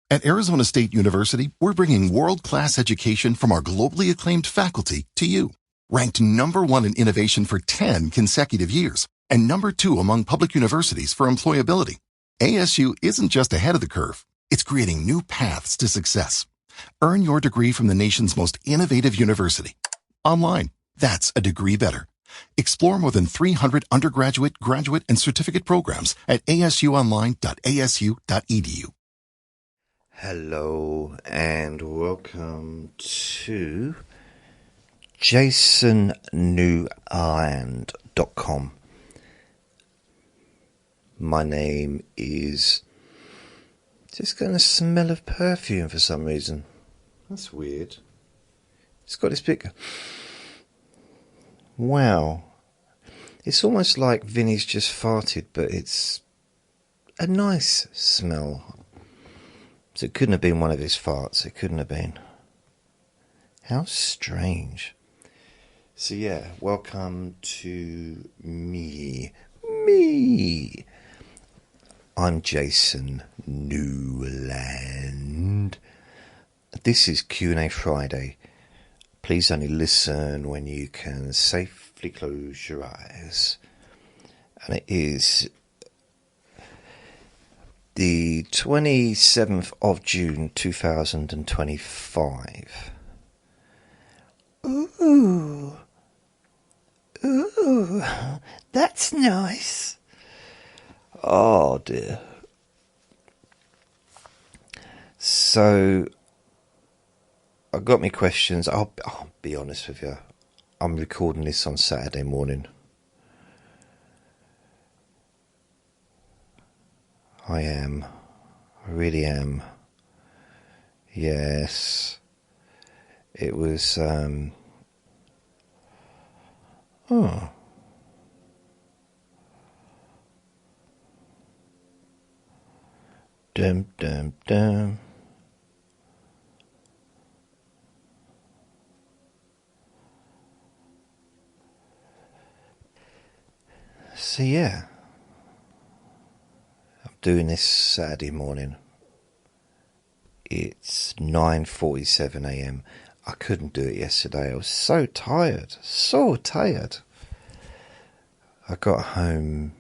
At Arizona State University, we're bringing world-class education from our globally acclaimed faculty to you. Ranked #1 in innovation for 10 consecutive years and #2 among public universities for employability. ASU isn't just ahead of the curve, it's creating new paths to success. Earn your degree from the nation's most innovative university. Online, that's a degree better. Explore more than 300 undergraduate, graduate, and certificate programs at asuonline.asu.edu. Hello and welcome to jasonnewland.com. My name is just going to smell of perfume for some reason. That's weird. It's got this big... Wow. It's almost like Vinny's just farted, but it's a nice smell. So it couldn't have been one of his farts. It couldn't have been. How strange. So yeah, welcome to me. I'm Jason Newland. This is Q&A Friday. Please only listen when you can safely close your eyes. And it is the 27th of June 2025. Ooh, that's nice. Oh dear. So, I got me questions. I'll be honest with you. I'm recording this on Saturday morning. I am. I really am. Yes. It was, oh. Dum, dum, dum. So yeah. Doing this Saturday morning. It's 9:47 a.m. I couldn't do it yesterday. I was so tired. I got home.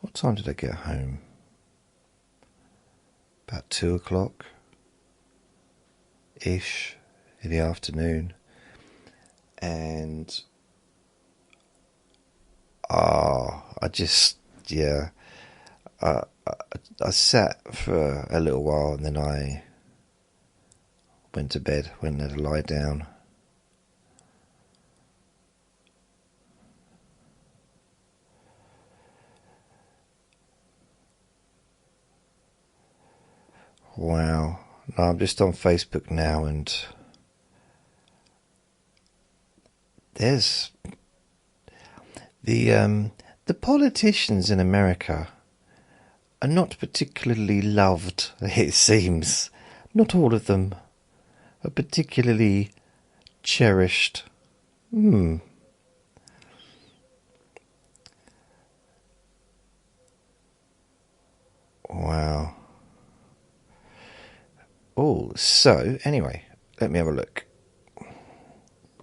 What time did I get home? About 2 o'clock ish in the afternoon. And I sat for a little while and then I went to bed, went and had a lie down. Wow. No, I'm just on Facebook now and there's the politicians in America are not particularly loved, it seems. Not all of them are particularly cherished. Wow. Oh, so, anyway, let me have a look.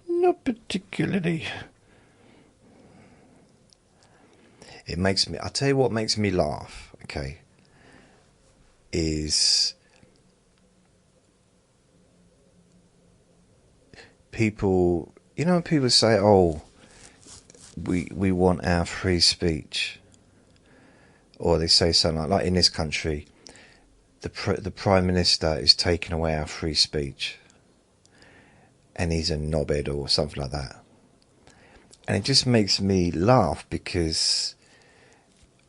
Not particularly. I'll tell you what makes me laugh, okay, is people, you know when people say, oh, we want our free speech, or they say something like in this country, the Prime Minister is taking away our free speech, and he's a knobhead or something like that. And it just makes me laugh because...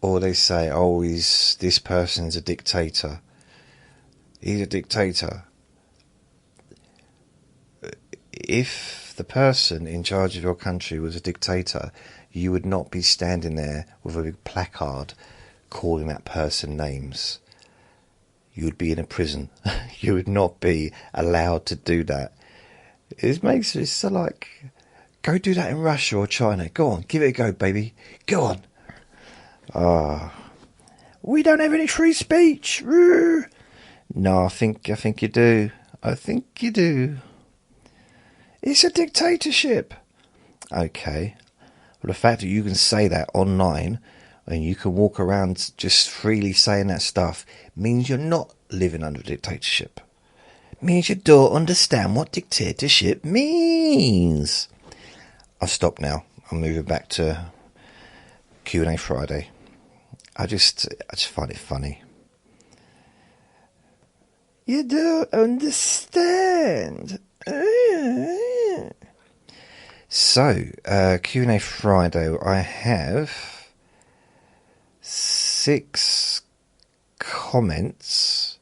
Or they say, oh, this person's a dictator. He's a dictator. If the person in charge of your country was a dictator, you would not be standing there with a big placard calling that person names. You would be in a prison. You would not be allowed to do that. It's so like, go do that in Russia or China. Go on, give it a go, baby. Go on. We don't have any free speech. No, I think you do. I think you do. It's a dictatorship. Okay. Well, the fact that you can say that online and you can walk around just freely saying that stuff means you're not living under a dictatorship. Means you don't understand what dictatorship means. I'll stop now. I'm moving back to Q&A Friday. I just find it funny. You don't understand. So, Q&A Friday, I have 6 comments,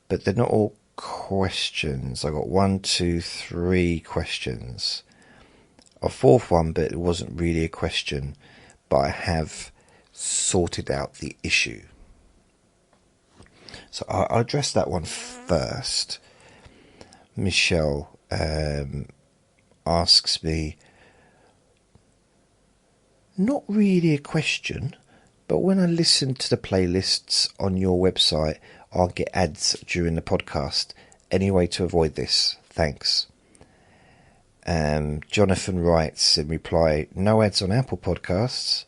but they're not all questions. I got 1, 2, 3 questions. A 4th one, but it wasn't really a question, but I have sorted out the issue. So I'll address that one first. Michelle asks me, not really a question, but when I listen to the playlists on your website, I'll get ads during the podcast. Any way to avoid this? Thanks. Jonathan writes in reply, no ads on Apple Podcasts.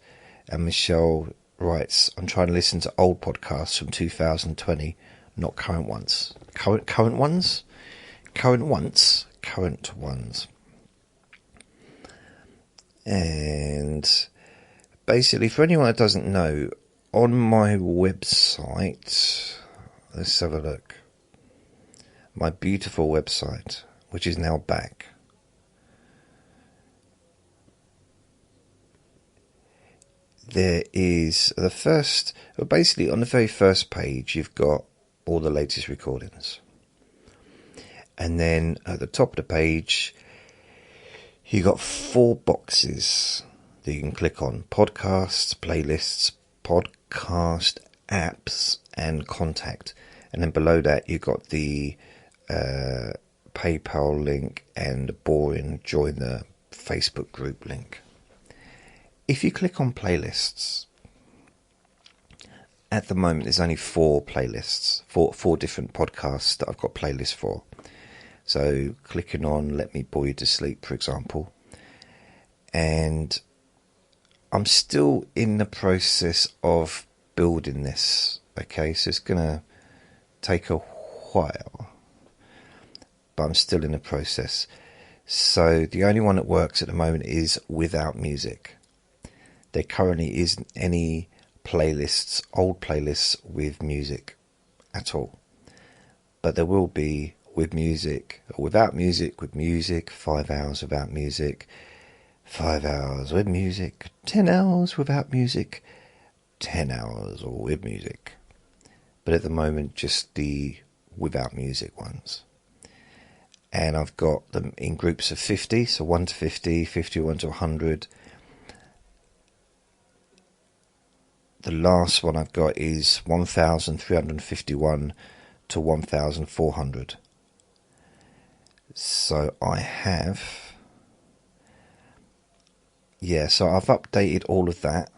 And Michelle writes, I'm trying to listen to old podcasts from 2020, not current ones. Current ones? Current ones. And basically, for anyone that doesn't know, on my website, let's have a look. My beautiful website, which is now back. There is basically on the very first page, you've got all the latest recordings. And then at the top of the page, you've got 4 boxes that you can click on. Podcasts, playlists, podcast apps, and contact. And then below that, you've got the PayPal link and the boring join the Facebook group link. If you click on playlists, at the moment there's only 4 playlists, 4 different podcasts that I've got playlists for. So clicking on Let Me Bore You to Sleep, for example, and I'm still in the process of building this. Okay, so it's going to take a while, but I'm still in the process. So the only one that works at the moment is without music. There currently isn't any playlists, old playlists with music at all. But there will be with music, or without music, with music, 5 hours without music, 5 hours with music, 10 hours without music, 10 hours all with music. But at the moment, just the without music ones. And I've got them in groups of 50, so 1 to 50, 51 to 100. The last one I've got is 1,351 to 1,400. So I have... so I've updated all of that.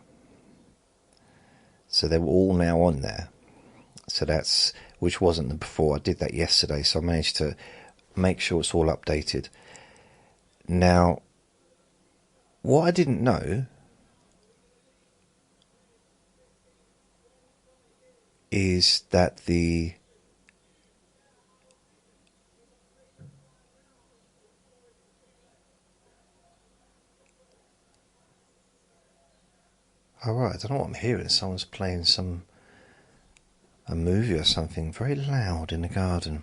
So they're all now on there. So that's... which wasn't before. I did that yesterday, so I managed to make sure it's all updated. Now, what I didn't know is that the I don't know what I'm hearing. Someone's playing a movie or something very loud in the garden.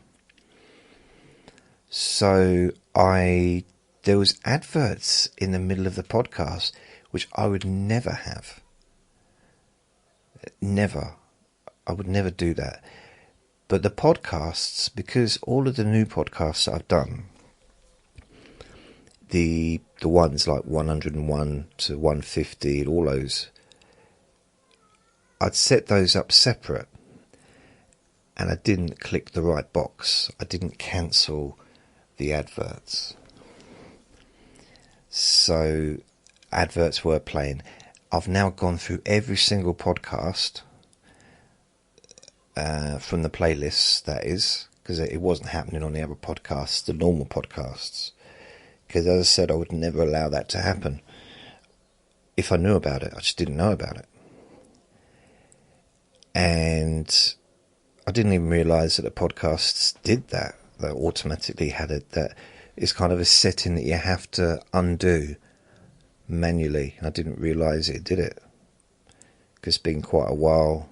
So there was adverts in the middle of the podcast, which I would never have. Never. I would never do that. But the podcasts, because all of the new podcasts that I've done, the ones like 101 to 150, all those, I'd set those up separate, and I didn't click the right box. I didn't cancel the adverts. So adverts were playing. I've now gone through every single podcast from the playlists, that is, because it wasn't happening on the other podcasts, the normal podcasts. Because as I said, I would never allow that to happen if I knew about it. I just didn't know about it. And I didn't even realise that the podcasts did that. That automatically had it. That it's kind of a setting that you have to undo manually. I didn't realise it did it. Because it's been quite a while.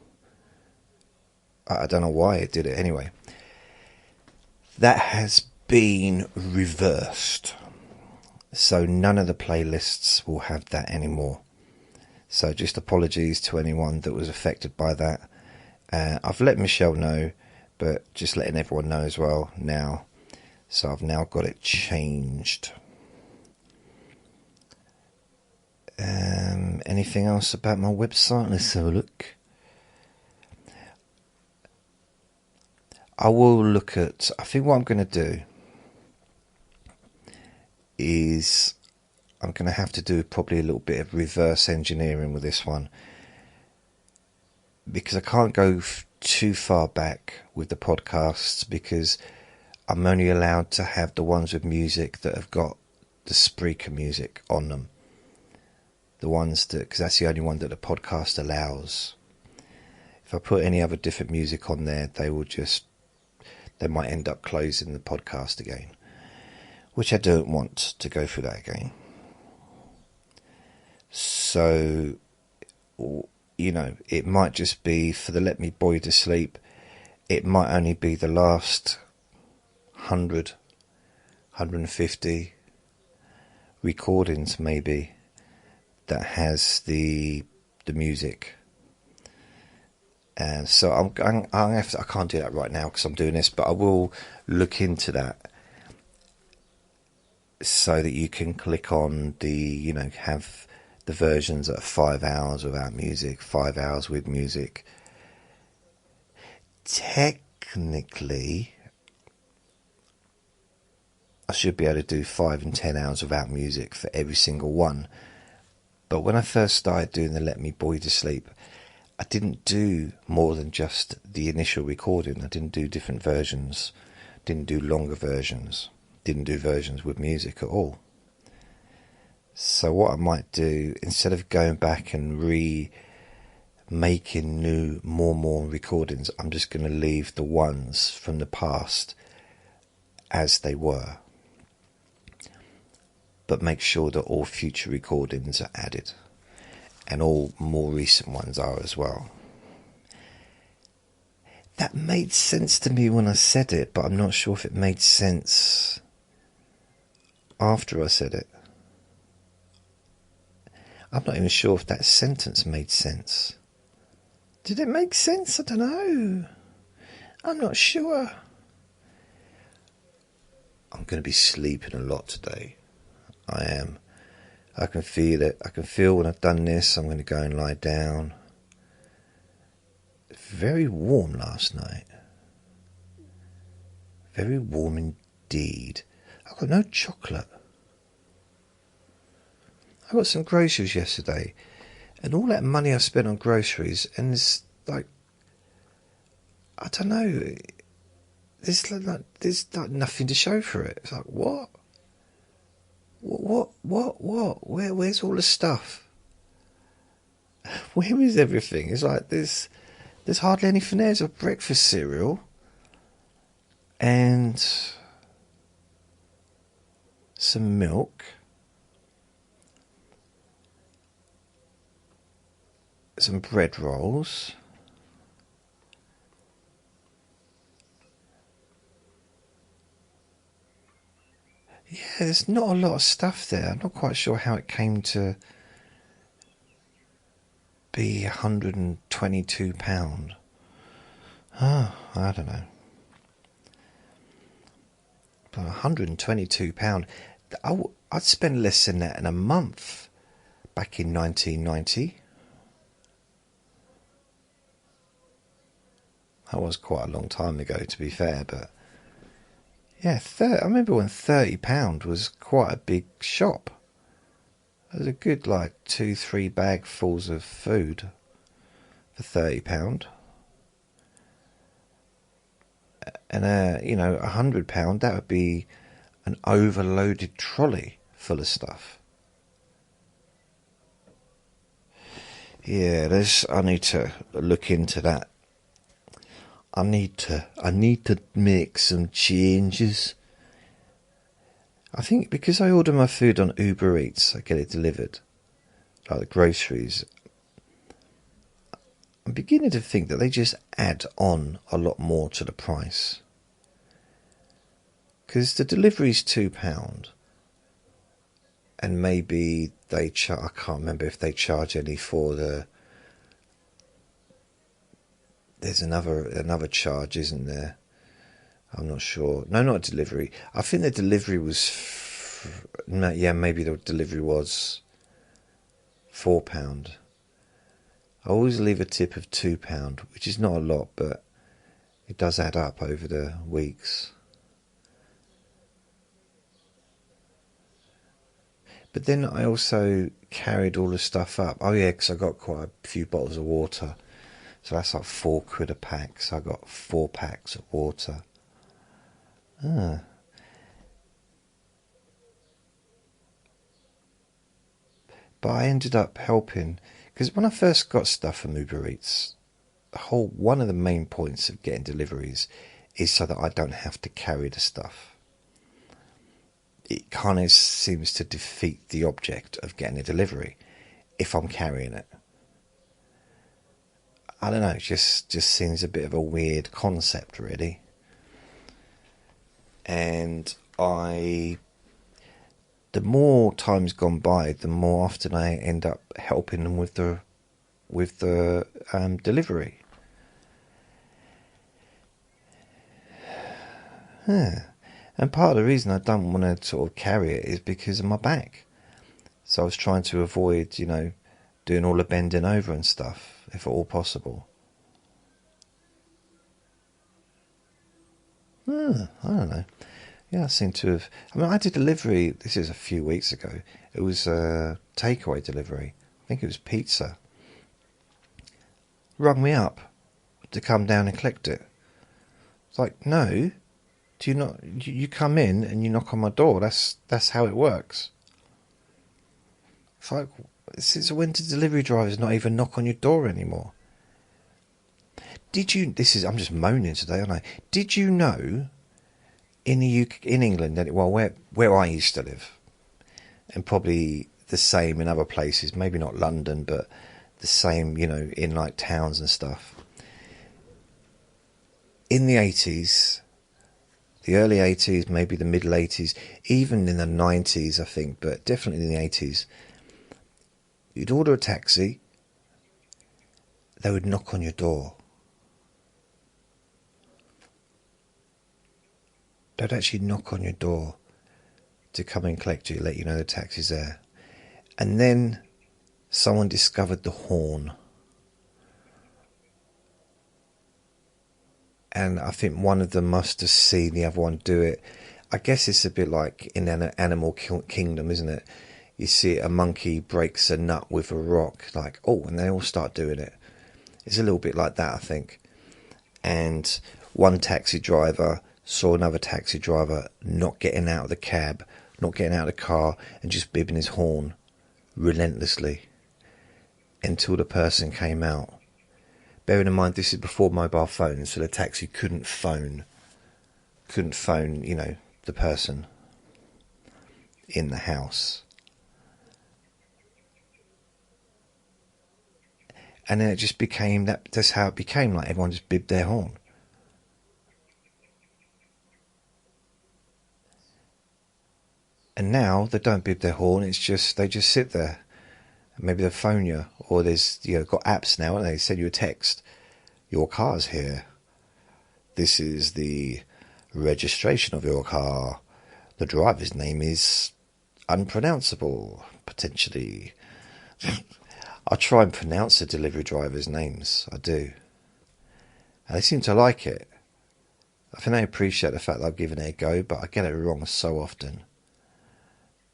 I don't know why it did it anyway. That has been reversed. So none of the playlists will have that anymore. So just apologies to anyone that was affected by that. I've let Michelle know, but just letting everyone know as well now. So I've now got it changed. Anything else about my website? Let's have a look. I will look at... I think what I'm going to do is I'm going to have to do probably a little bit of reverse engineering with this one. Because I can't go too far back with the podcasts, because I'm only allowed to have the ones with music that have got the Spreaker music on them. The ones that, because that's the only one that the podcast allows. If I put any other different music on there, they might end up closing the podcast again, which I don't want to go through that again. So, you know, it might just be for the Let Me Bore You to Sleep. It might only be the last 100, 150 recordings maybe that has the music. And so I can't do that right now because I'm doing this, but I will look into that so that you can click on the, you know, have the versions that are 5 hours without music, 5 hours with music. Technically, I should be able to do 5 and 10 hours without music for every single one. But when I first started doing the Let Me Bore You to Sleep, I didn't do more than just the initial recording. I didn't do different versions, didn't do longer versions, didn't do versions with music at all. So what I might do, instead of going back and making new more recordings, I'm just going to leave the ones from the past as they were, but make sure that all future recordings are added, and all more recent ones are as well. That made sense to me when I said it, but I'm not sure if it made sense after I said it. I'm not even sure if that sentence made sense. Did it make sense? I don't know. I'm not sure. I'm going to be sleeping a lot today. I am. I can feel it. I can feel when I've done this, I'm going to go and lie down. Very warm last night. Very warm indeed. I've got no chocolate. I got some groceries yesterday, and all that money I spent on groceries, and it's like, I don't know, there's like nothing to show for it. It's like, what? Where's all the stuff? Where is everything? It's like there's hardly anything there. There's a breakfast cereal and some milk, some bread rolls, yeah, there's not a lot of stuff there. I'm not quite sure how it came to be £122. I don't know. But £122, I'd spend less than that in a month back in 1990. That was quite a long time ago, to be fair, but yeah, I remember when £30 was quite a big shop. It was a good, like, 2-3 bagfuls of food for £30. And £100, that would be an overloaded trolley full of stuff. Yeah, I need to look into that. I need to make some changes. I think because I order my food on Uber Eats, I get it delivered, like the groceries. I'm beginning to think that they just add on a lot more to the price. Because the delivery's £2, and maybe I can't remember if they charge any for the. There's another charge, isn't there? I'm not sure. No, not delivery. I think the delivery was. Maybe the delivery was £4. I always leave a tip of £2, which is not a lot, but it does add up over the weeks. But then I also carried all the stuff up. Oh yeah, because I got quite a few bottles of water. So that's like £4 a pack. So I got 4 packs of water. But I ended up helping, because when I first got stuff from Uber Eats, one of the main points of getting deliveries is so that I don't have to carry the stuff. It kind of seems to defeat the object of getting a delivery if I'm carrying it. I don't know, it just seems a bit of a weird concept, really. And the more time's gone by, the more often I end up helping them with the delivery. And part of the reason I don't want to sort of carry it is because of my back. So I was trying to avoid, doing all the bending over and stuff, if at all possible. I don't know. Yeah, I seem to have. I did delivery. This is a few weeks ago. It was a takeaway delivery. I think it was pizza. Rung me up to come down and collect it. It's like, no, do you not? You come in and you knock on my door. That's how it works. It's like, since when do delivery drivers not even knock on your door anymore? I'm just moaning today, aren't I? Did you know in England, where I used to live, and probably the same in other places, maybe not London, but the same, in like towns and stuff. In the 80s, the early 80s, maybe the middle 80s, even in the 90s, I think, but definitely in the 80s, you'd order a taxi, they would knock on your door. They'd actually knock on your door to come and collect you, let you know the taxi's there. And then someone discovered the horn. And I think one of them must have seen the other one do it. I guess it's a bit like in an animal kingdom, isn't it? You see a monkey breaks a nut with a rock, like, oh, and they all start doing it. It's a little bit like that, I think. And one taxi driver saw another taxi driver not getting out of the cab, not getting out of the car, and just bibbing his horn relentlessly until the person came out. Bearing in mind, this is before mobile phones, so the taxi couldn't phone, the person in the house. And then it just became that's how it became, like everyone just bibbed their horn. And now they don't bib their horn, they just sit there. Maybe they phone you, or there's got apps now, and they send you a text. Your car's here. This is the registration of your car. The driver's name is unpronounceable, potentially. I try and pronounce the delivery drivers' names. I do. And they seem to like it. I think they appreciate the fact that I've given it a go, but I get it wrong so often.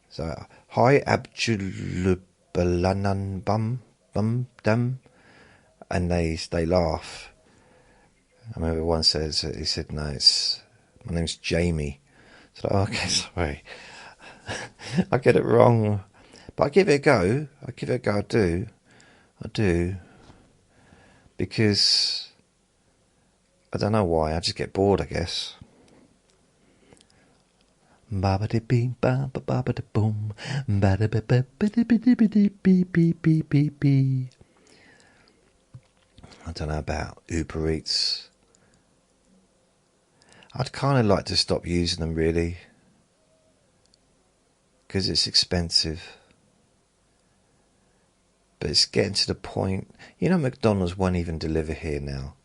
So, hi, Abdulanan bum dum, and they laugh. I remember one says, he said, no, my name's Jamie. I said, oh, okay, sorry. I get it wrong. But I give it a go. I do. Because I don't know why. I just get bored, I guess. Ba-ba-de-beep, ba-ba-ba-ba-da-boom, ba-da-ba-ba-ba-da-ba-da-ba-dee-beep-beep-beep-beep. I don't know about Uber Eats. I'd kind of like to stop using them, really, because it's expensive. But it's getting to the point. You know, McDonald's won't even deliver here now.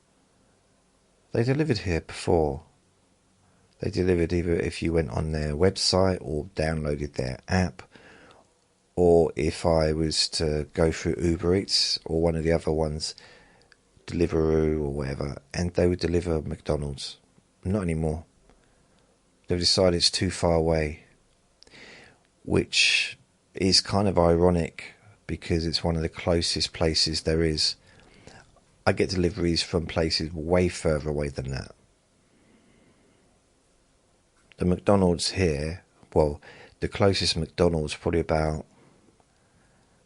They delivered here before. They delivered either if you went on their website or downloaded their app, or if I was to go through Uber Eats or one of the other ones, Deliveroo or whatever, and they would deliver McDonald's. Not anymore. They've decided it's too far away, which is kind of ironic because it's one of the closest places there is. I get deliveries from places way further away than that. The McDonald's here, well, the closest McDonald's probably about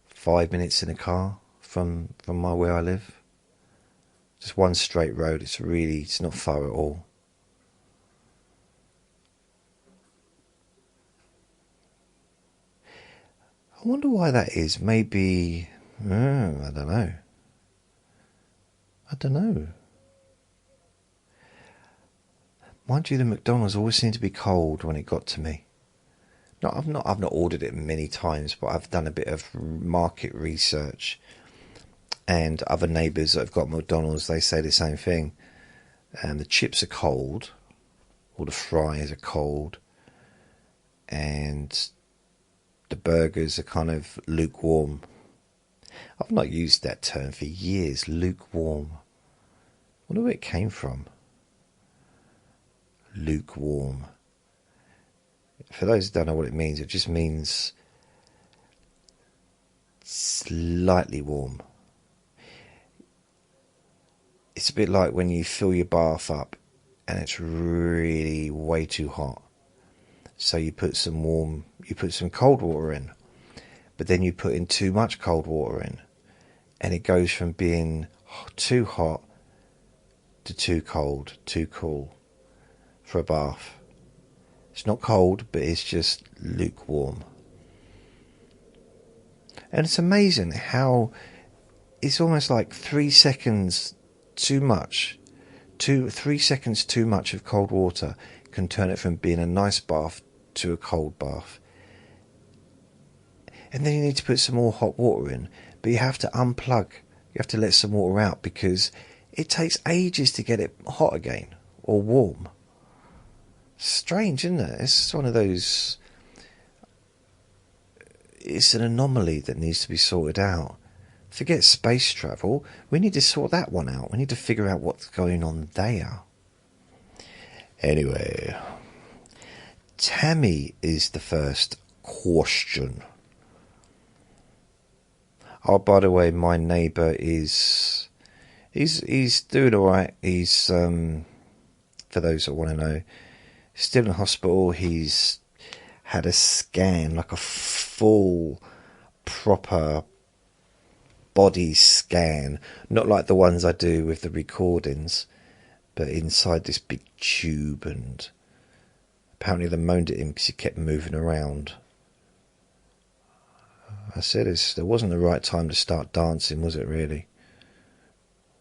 5 minutes in a car from where I live. Just one straight road. It's not far at all. I wonder why that is. Maybe, I don't know. Mind you, the McDonald's always seemed to be cold when it got to me. I've not ordered it many times, but I've done a bit of market research, and other neighbours that have got McDonald's, they say the same thing. And the chips are cold, or the fries are cold, and the burgers are kind of lukewarm. I've not used that term for years, lukewarm. I wonder where it came from. Lukewarm. For those who don't know what it means, it just means slightly warm. It's a bit like when you fill your bath up and it's really way too hot. So you put some cold water in, but then you put in too much cold water in, and it goes from being too hot to too cold, too cool for a bath. It's not cold, but it's just lukewarm. And it's amazing how it's almost like 3 seconds too much. 3 seconds too much of cold water can turn it from being a nice bath to a cold bath. And then you need to put some more hot water in, but you have to unplug. You have to let some water out because it takes ages to get it hot again or warm. Strange, isn't it? It's one of those. It's an anomaly that needs to be sorted out. Forget space travel. We need to sort that one out. We need to figure out what's going on there. Anyway, Tammy is the first question. Oh, by the way, my neighbour he's doing all right. He's for those that want to know, still in hospital. He's had a scan, like a full, proper body scan, not like the ones I do with the recordings, but inside this big tube, and apparently they moaned at him because he kept moving around. I said there wasn't the right time to start dancing, was it really?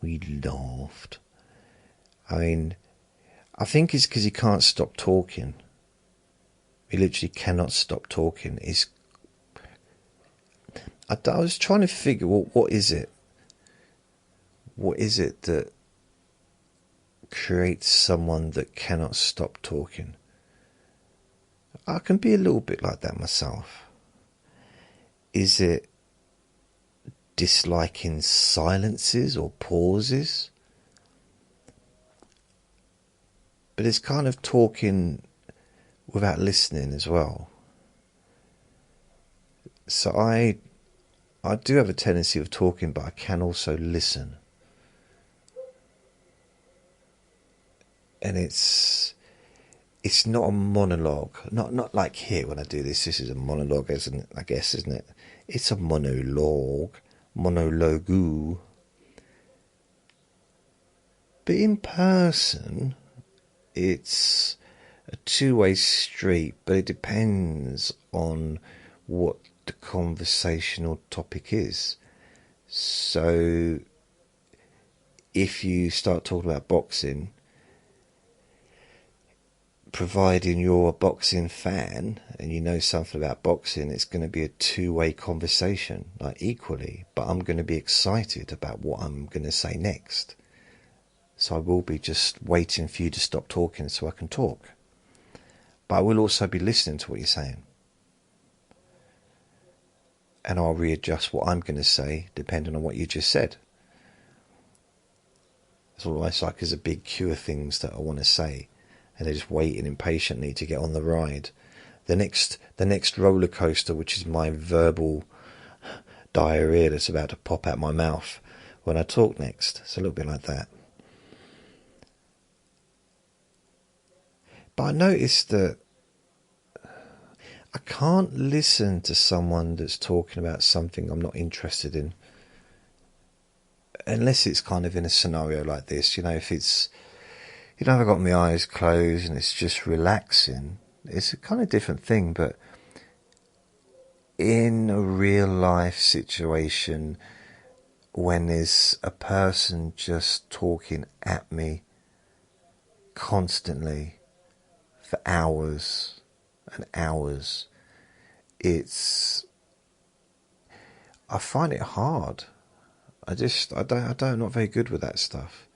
We laughed. I mean, I think it's because he can't stop talking. He literally cannot stop talking. I was trying to figure, what is it? What is it that creates someone that cannot stop talking? I can be a little bit like that myself. Is it disliking silences or pauses? But it's kind of talking without listening as well. So I do have a tendency of talking, but I can also listen. and it's not a monologue. Not like here when I do this. This is a monologue, isn't it? I guess, isn't it? It's a monologue. Monologue. But in person, it's a two-way street, but it depends on what the conversational topic is. So if you start talking about boxing, providing you're a boxing fan and you know something about boxing, it's going to be a two-way conversation, like equally, but I'm going to be excited about what I'm going to say next. So I will be just waiting for you to stop talking so I can talk. But I will also be listening to what you're saying. And I'll readjust what I'm going to say depending on what you just said. It's almost like there's a big queue of things that I want to say, and they're just waiting impatiently to get on the ride. The next roller coaster, which is my verbal diarrhea that's about to pop out my mouth when I talk next. It's a little bit like that. But I noticed that I can't listen to someone that's talking about something I'm not interested in, unless it's kind of in a scenario like this. If it's, I've got my eyes closed and it's just relaxing, it's a kind of different thing. But in a real life situation, when there's a person just talking at me constantly for hours and hours, I find it hard. I'm not very good with that stuff.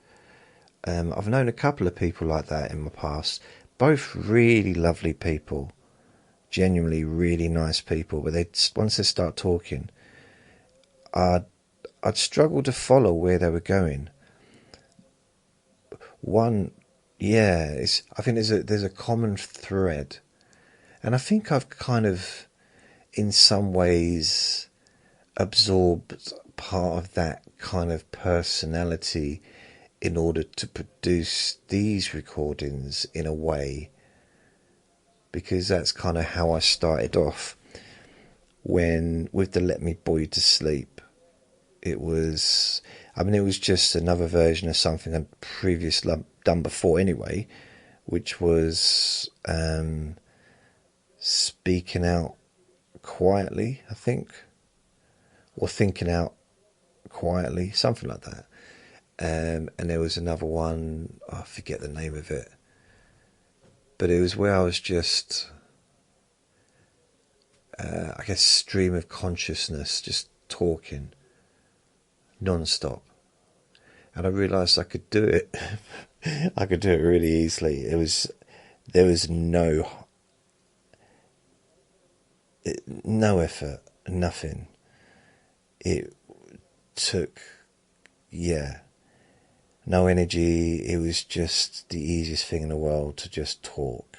I've known a couple of people like that in my past, both really lovely people, genuinely really nice people, but once they start talking, I'd struggle to follow where they were going. I think there's a common thread, and I think I've kind of, in some ways, absorbed part of that kind of personality in order to produce these recordings in a way, because that's kind of how I started off with the Let Me Bore You to Sleep. It was just another version of something I'd previously done before anyway, which was speaking out quietly, I think, or thinking out quietly, something like that. And there was another one, I forget the name of it, but it was where I was just, I guess, stream of consciousness, just talking non-stop. And I realised I could do it. I could do it really easily. There was no effort, nothing. It took, no energy. It was just the easiest thing in the world to just talk.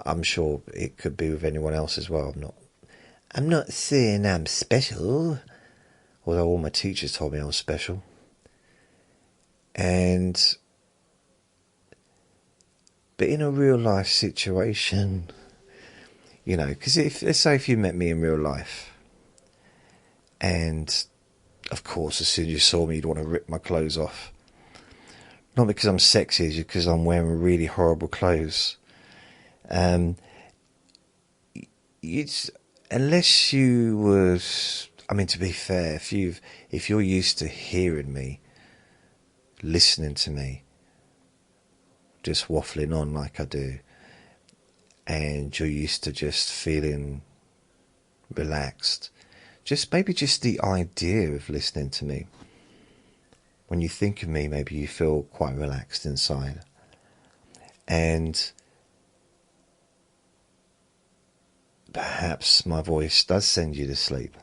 I'm sure it could be with anyone else as well. I'm not saying I'm special, although all my teachers told me I was special. But in a real life situation, because let's say if you met me in real life, and of course as soon as you saw me you'd want to rip my clothes off. Not because I'm sexy, it's because I'm wearing really horrible clothes. Unless you was, to be fair, if you're used to hearing me, listening to me, just waffling on like I do, and you're used to just feeling relaxed, maybe just the idea of listening to me, when you think of me, maybe you feel quite relaxed inside. And perhaps my voice does send you to sleep.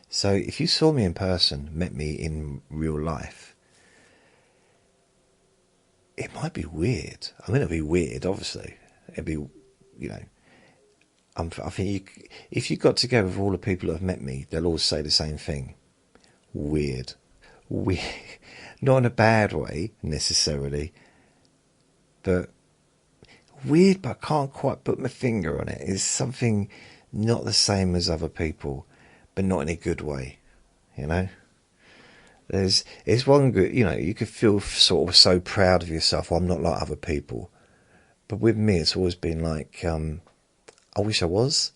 So if you saw me in person, met me in real life, it might be weird. It'd be weird, obviously. It'd be, I think if you got together with all the people that have met me, they'll all say the same thing. Weird. we, not in a bad way necessarily, but weird, but I can't quite put my finger on it. It's something not the same as other people, but not in a good way, you know? It's one good, you know, you could feel sort of so proud of yourself. I'm not like other people. But with me, it's always been like, I wish I was.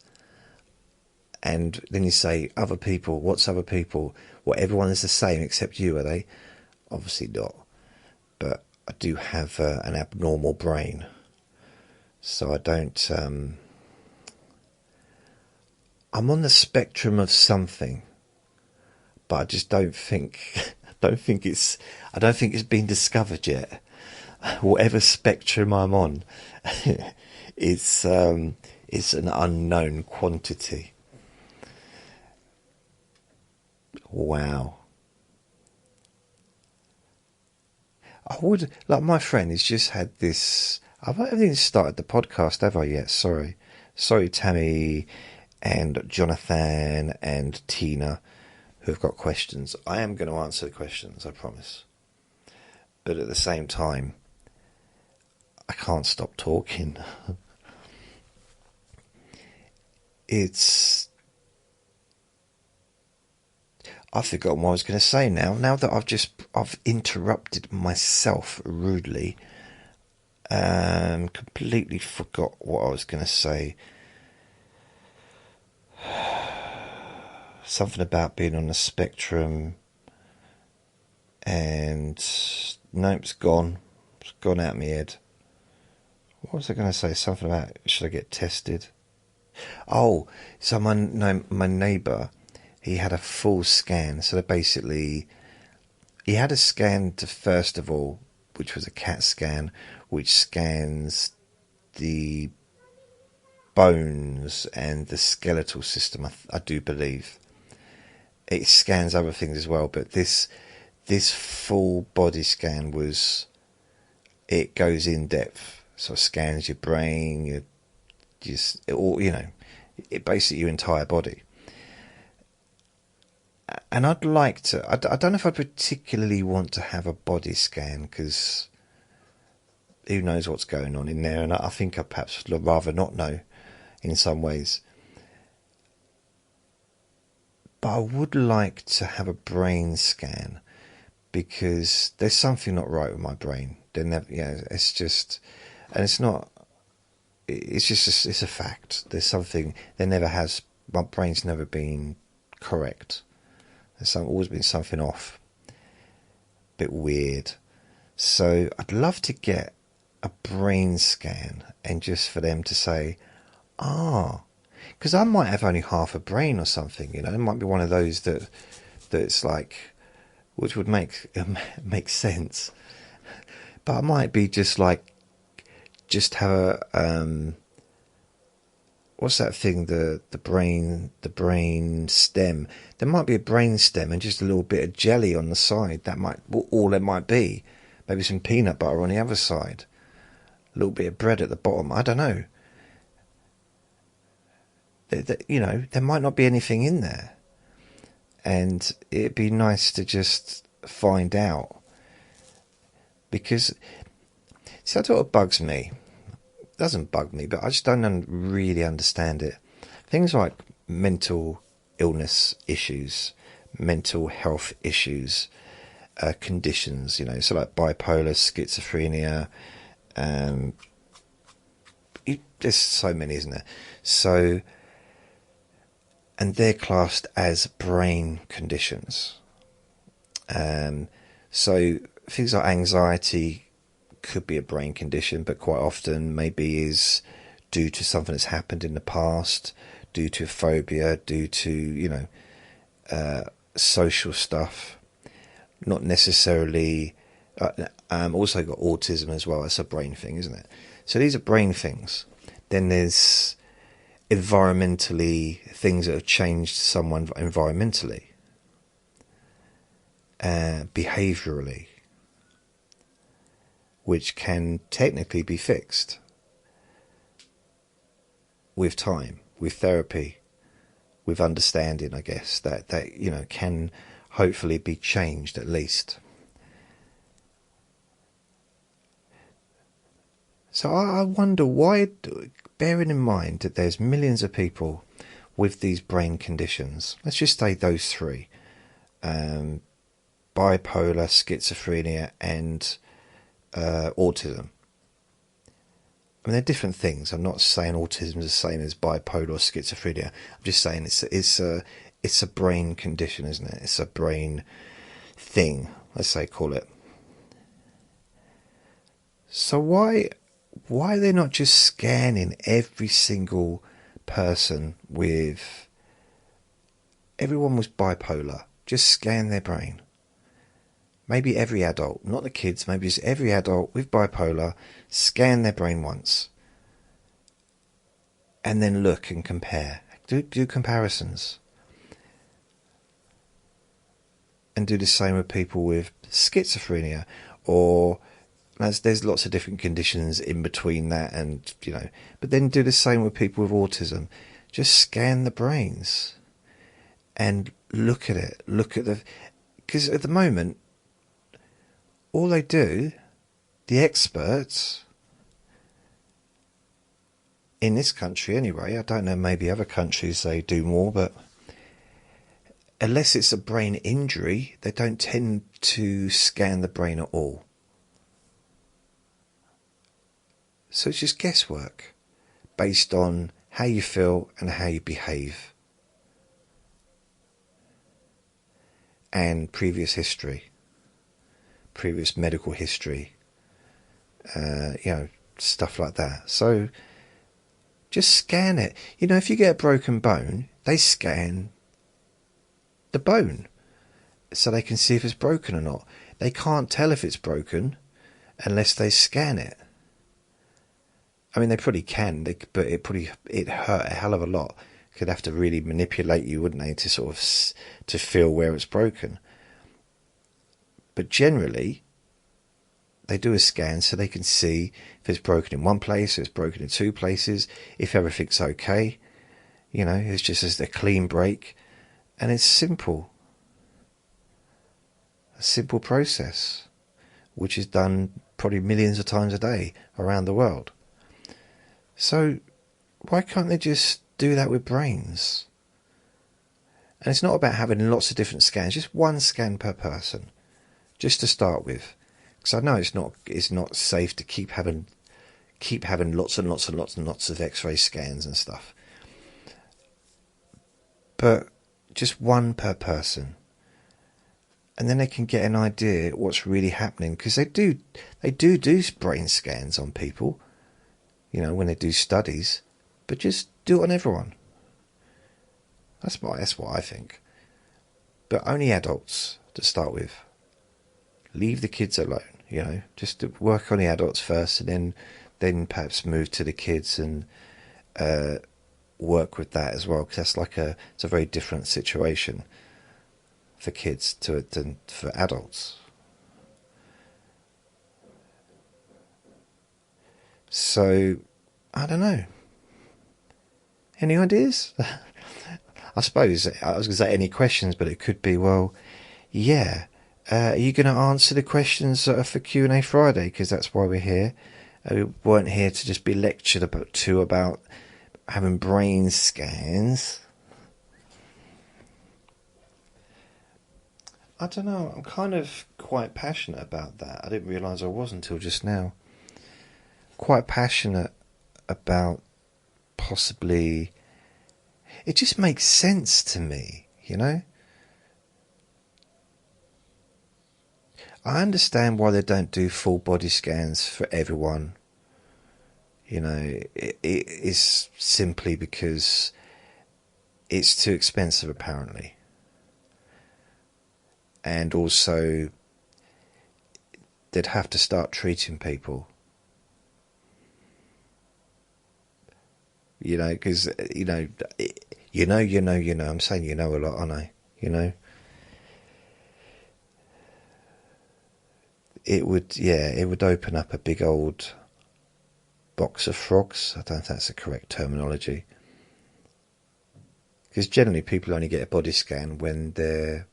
And then you say, other people, what's other people? Well, everyone is the same except you, are they? Obviously not. But I do have an abnormal brain. So I don't... I'm on the spectrum of something. But I just don't think it's been discovered yet. Whatever spectrum I'm on, it's an unknown quantity. Wow. I would, like, my friend has just had this. I haven't even started the podcast, have I yet? Sorry, Tammy and Jonathan and Tina, who've got questions. I am going to answer the questions, I promise. But at the same time, I can't stop talking. I've forgotten what I was going to say now. Now that I've interrupted myself rudely, completely forgot what I was going to say. Something about being on the spectrum, and nope, it's gone. It's gone out of my head. What was I going to say? Something about, should I get tested? Oh, so my neighbour, he had a full scan. So basically, he had a scan to, first of all, which was a CAT scan, which scans the bones and the skeletal system, I do believe. It scans other things as well, but this full body scan it goes in depth. So it scans your brain, it basically your entire body. And I'd like to, I don't know if I particularly want to have a body scan, because who knows what's going on in there, and I think I'd perhaps rather not know in some ways. But I would like to have a brain scan, because there's something not right with my brain. It's just, and it's not, it's just, it's a fact. There's something, my brain's never been correct. There's always been something off. A bit weird. So I'd love to get a brain scan, and just for them to say, because I might have only half a brain or something, you know. It might be one of those that's like, which would make sense. But I might be just have a what's that thing? The brain stem. There might be a brain stem and just a little bit of jelly on the side. That might all it might be. Maybe some peanut butter on the other side. A little bit of bread at the bottom. I don't know. There might not be anything in there, and it'd be nice to just find out. Because, see, that's what bugs me. It doesn't bug me, but I just don't really understand it. Things like mental illness issues, mental health issues, conditions, so like bipolar, schizophrenia, there's so many, isn't there? So, and they're classed as brain conditions. So things like anxiety could be a brain condition, but quite often maybe is due to something that's happened in the past, due to phobia, due to, social stuff. Not necessarily... also got autism as well. That's a brain thing, isn't it? So these are brain things. Then there's environmentally, things that have changed someone environmentally, behaviourally, which can technically be fixed with time, with therapy, with understanding, I guess, that can hopefully be changed at least. So I wonder why, bearing in mind that there's millions of people with these brain conditions, let's just say those three, bipolar, schizophrenia and autism. I mean, they're different things. I'm not saying autism is the same as bipolar or schizophrenia. I'm just saying it's a brain condition, isn't it? It's a brain thing, let's say, call it. So why are they not just scanning every single person with... Everyone was bipolar. Just scan their brain. Maybe every adult, not the kids, maybe just every adult with bipolar, scan their brain once. And then look and compare. Do comparisons. And do the same with people with schizophrenia, or there's lots of different conditions in between that, and but then do the same with people with autism. Just scan the brains and look at it. Because at the moment, all they do, the experts in this country anyway, I don't know, maybe other countries they do more, but unless it's a brain injury, they don't tend to scan the brain at all. So it's just guesswork based on how you feel and how you behave and previous history, previous medical history, stuff like that. So just scan it. If you get a broken bone, they scan the bone so they can see if it's broken or not. They can't tell if it's broken unless they scan it. I mean, they probably can, but it hurt a hell of a lot. Could have to really manipulate you, wouldn't they, to sort of to feel where it's broken. But generally, they do a scan so they can see if it's broken in one place, if it's broken in two places, if everything's okay. It's just as a clean break, and it's simple. A simple process, which is done probably millions of times a day around the world. So why can't they just do that with brains? And it's not about having lots of different scans, just one scan per person, just to start with. Because I know it's not safe to keep having lots and lots and lots and lots of X-ray scans and stuff. But just one per person. And then they can get an idea what's really happening, because they do brain scans on people, when they do studies, but just do it on everyone. That's what I think. But only adults to start with. Leave the kids alone, just to work on the adults first, and then perhaps move to the kids and work with that as well, because that's it's a very different situation for kids than for adults. So, I don't know. Any ideas? I suppose I was going to say any questions, but it could be, well, yeah. Are you going to answer the questions that are for Q&A Friday? Because that's why we're here. We weren't here to just be lectured about having brain scans. I don't know. I'm kind of quite passionate about that. I didn't realise I was until just now. Quite passionate about possibly... It just makes sense to me, I understand why they don't do full body scans for everyone. It is simply because it's too expensive, apparently. And also, they'd have to start treating people. Because, I'm saying a lot, aren't I? It would open up a big old box of frogs. I don't know if that's the correct terminology. Because generally people only get a body scan when they're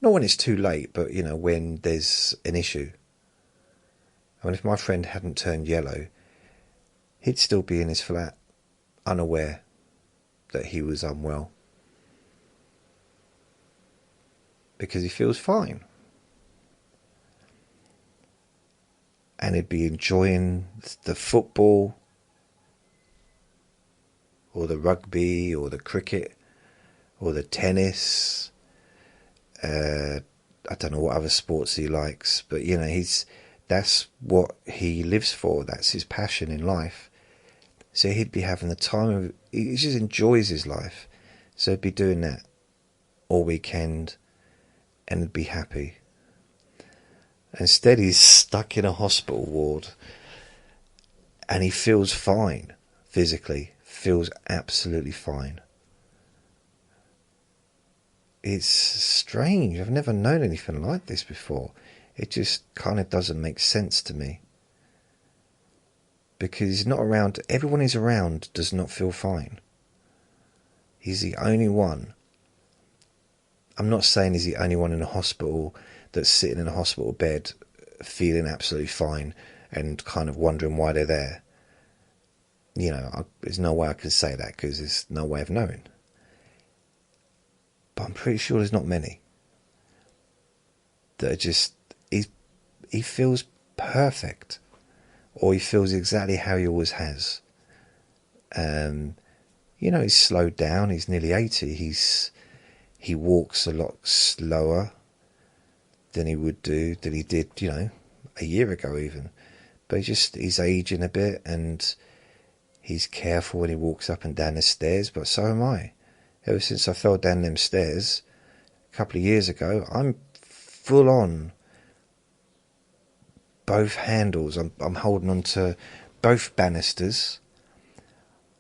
Not when it's too late, but, when there's an issue. I mean, if my friend hadn't turned yellow, he'd still be in his flat, unaware that he was unwell. Because he feels fine. And he'd be enjoying the football, or the rugby, or the cricket, or the tennis. I don't know what other sports he likes, but that's what he lives for. That's his passion in life. So he'd be having the time of, he just enjoys his life. So he'd be doing that all weekend and he'd be happy. Instead, he's stuck in a hospital ward and he feels fine physically, feels absolutely fine. It's strange. I've never known anything like this before. It just kind of doesn't make sense to me. Because he's not around. Everyone he's around does not feel fine. He's the only one. I'm not saying he's the only one in a hospital that's sitting in a hospital bed feeling absolutely fine and kind of wondering why they're there. There's no way I can say that because there's no way of knowing. But I'm pretty sure there's not many that are just, he feels perfect, or he feels exactly how he always has. He's slowed down. He's nearly 80. He walks a lot slower than he did, a year ago even. But he's aging a bit, and he's careful when he walks up and down the stairs. But so am I. Ever since I fell down them stairs a couple of years ago, I'm full on both handles. I'm holding on to both banisters.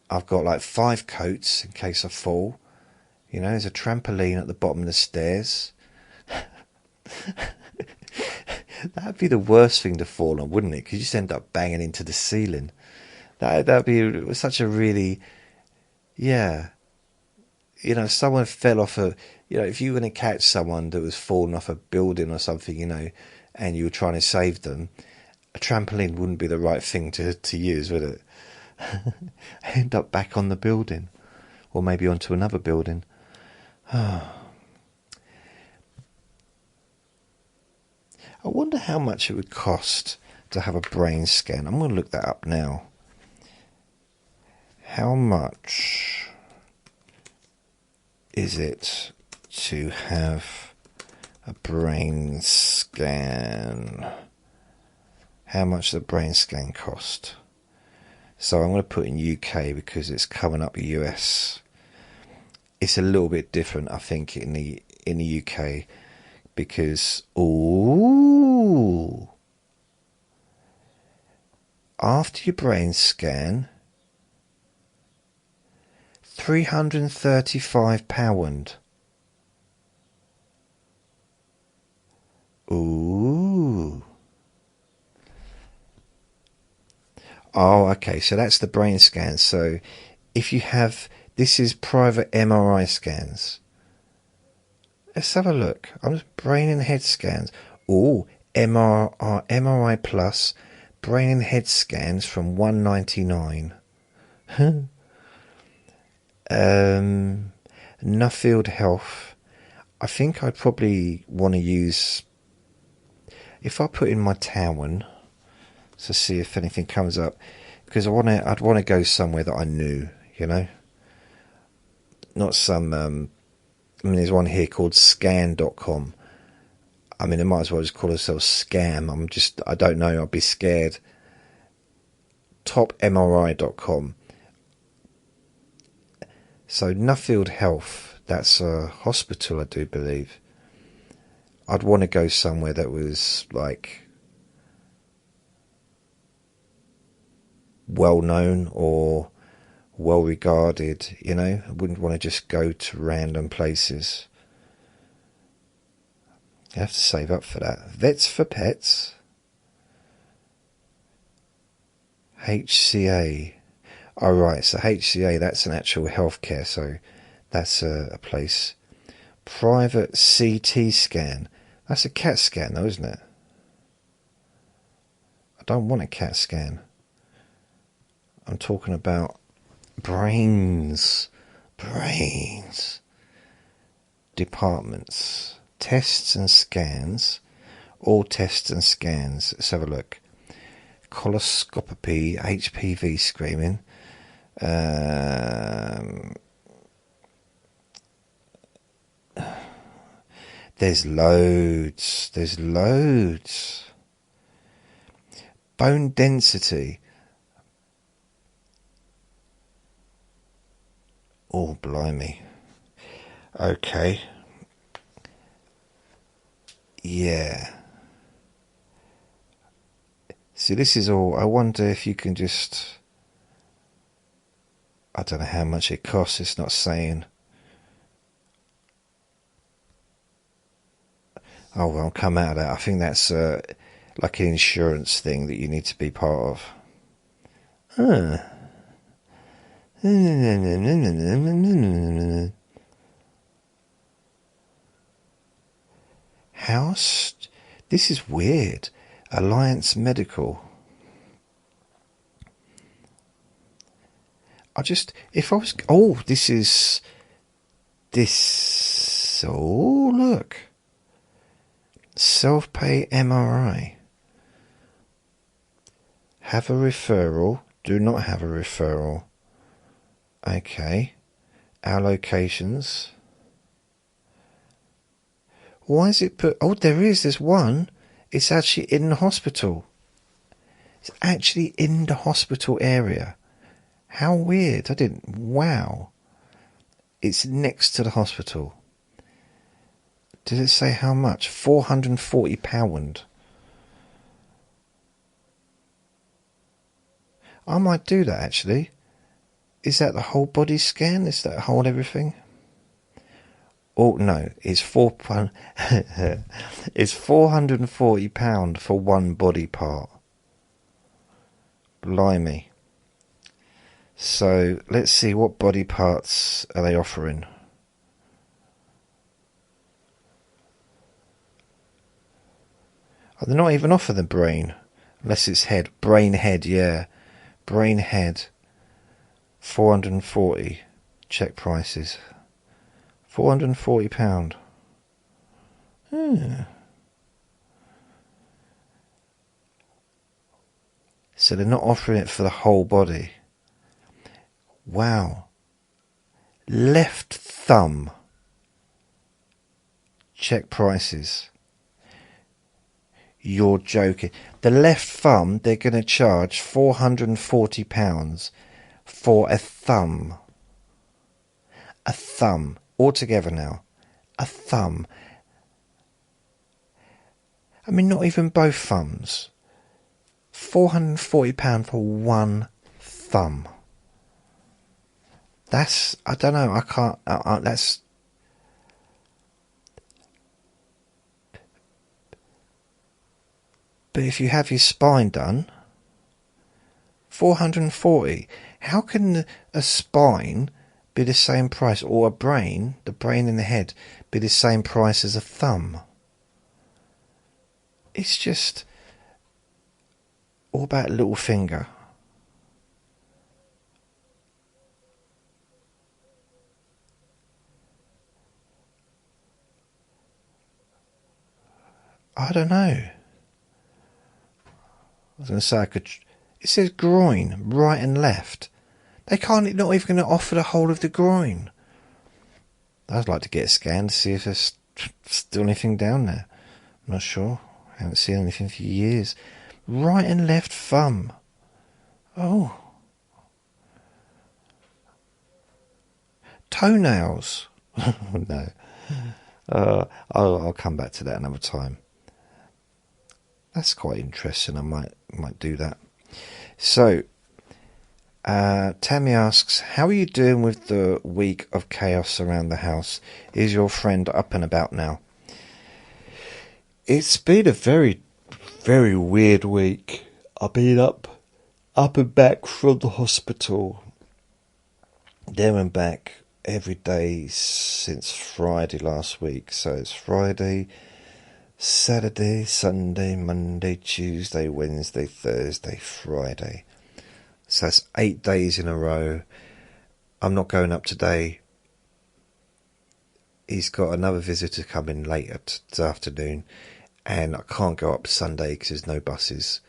I've got like 5 coats in case I fall. There's a trampoline at the bottom of the stairs. That'd be the worst thing to fall on, wouldn't it? Because you just end up banging into the ceiling. That'd be such a really, yeah. If someone fell off if you were going to catch someone that was falling off a building or something, and you were trying to save them, a trampoline wouldn't be the right thing to use, would it? End up back on the building, or maybe onto another building. I wonder how much it would cost to have a brain scan. I'm going to look that up now. How much is it to have a brain scan? How much does a brain scan cost? So I'm going to put in UK because it's coming up US. It's a little bit different, I think, in the UK because after your brain scan, £335. Ooh. Oh, okay, so that's the brain scan. So if you have, this is private MRI scans. Let's have a look. I'm just brain and head scans. Ooh, MRI plus brain and head scans from £199. Nuffield Health. I think I'd probably want to use, if I put in my town to see if anything comes up, because I'd want to go somewhere that I knew, not some there's one here called scan.com. It might as well just call itself scam. I don't know, I'd be scared. topmri.com. So Nuffield Health, that's a hospital, I do believe. I'd want to go somewhere that was like well known or well regarded, I wouldn't want to just go to random places. You have to save up for that. Vets for Pets. HCA. Oh right, so HCA, that's an actual healthcare, so that's a place. Private CT scan. That's a CAT scan though, isn't it? I don't want a CAT scan. I'm talking about brains. Departments. Tests and scans. All tests and scans. Let's have a look. Coloscopy, HPV screening. There's loads. Bone density. Oh, blimey. Okay. Yeah. See, this is all. I wonder if you can just. I don't know how much it costs. It's not saying. Oh, well, I'll come out of that. I think that's like an insurance thing that you need to be part of. House. This is weird. Alliance Medical. This is. Oh, look. Self-pay MRI. Have a referral. Do not have a referral. Okay. Our locations. Why is it put... Oh, there's one. It's actually in the hospital. It's actually in the hospital area. How weird. Wow. It's next to the hospital. Did it say how much? £440. I might do that, actually. Is that the whole body scan? Is that whole everything? Oh, no. It's it's £440 for one body part. Blimey. So, let's see, what body parts are they offering? Oh, they're not even offering the brain. Unless it's head. Brain head, yeah. Brain head. 440. Check prices. £440. So they're not offering it for the whole body. Wow. Left thumb. Check prices. You're joking. The left thumb, they're going to charge £440 for a thumb. A thumb. Altogether now. A thumb. I mean, not even both thumbs. £440 for one thumb. That's... I don't know. I can't... that's... But if you have your spine done, 440. How can a spine be the same price, or a brain, the brain in the head, be the same price as a thumb? It's just all about little finger. I don't know. I was going to say I could... It says groin, right and left. They can't... Not even going to offer the whole of the groin. I'd like to get a scan to see if there's still anything down there. I'm not sure. I haven't seen anything for years. Right and left thumb. Oh. Toenails. No. I'll come back to that another time. That's quite interesting. I might do that. So, Tammy asks, how are you doing with the week of chaos around the house? Is your friend up and about now? It's been a very, very weird week. I've been up and back from the hospital. There and back every day since Friday last week. So it's Friday, Saturday, Sunday, Monday, Tuesday, Wednesday, Thursday, Friday. So that's 8 days in a row. I'm not going up today. He's got another visitor coming later this afternoon, and I can't go up Sunday because there's no buses.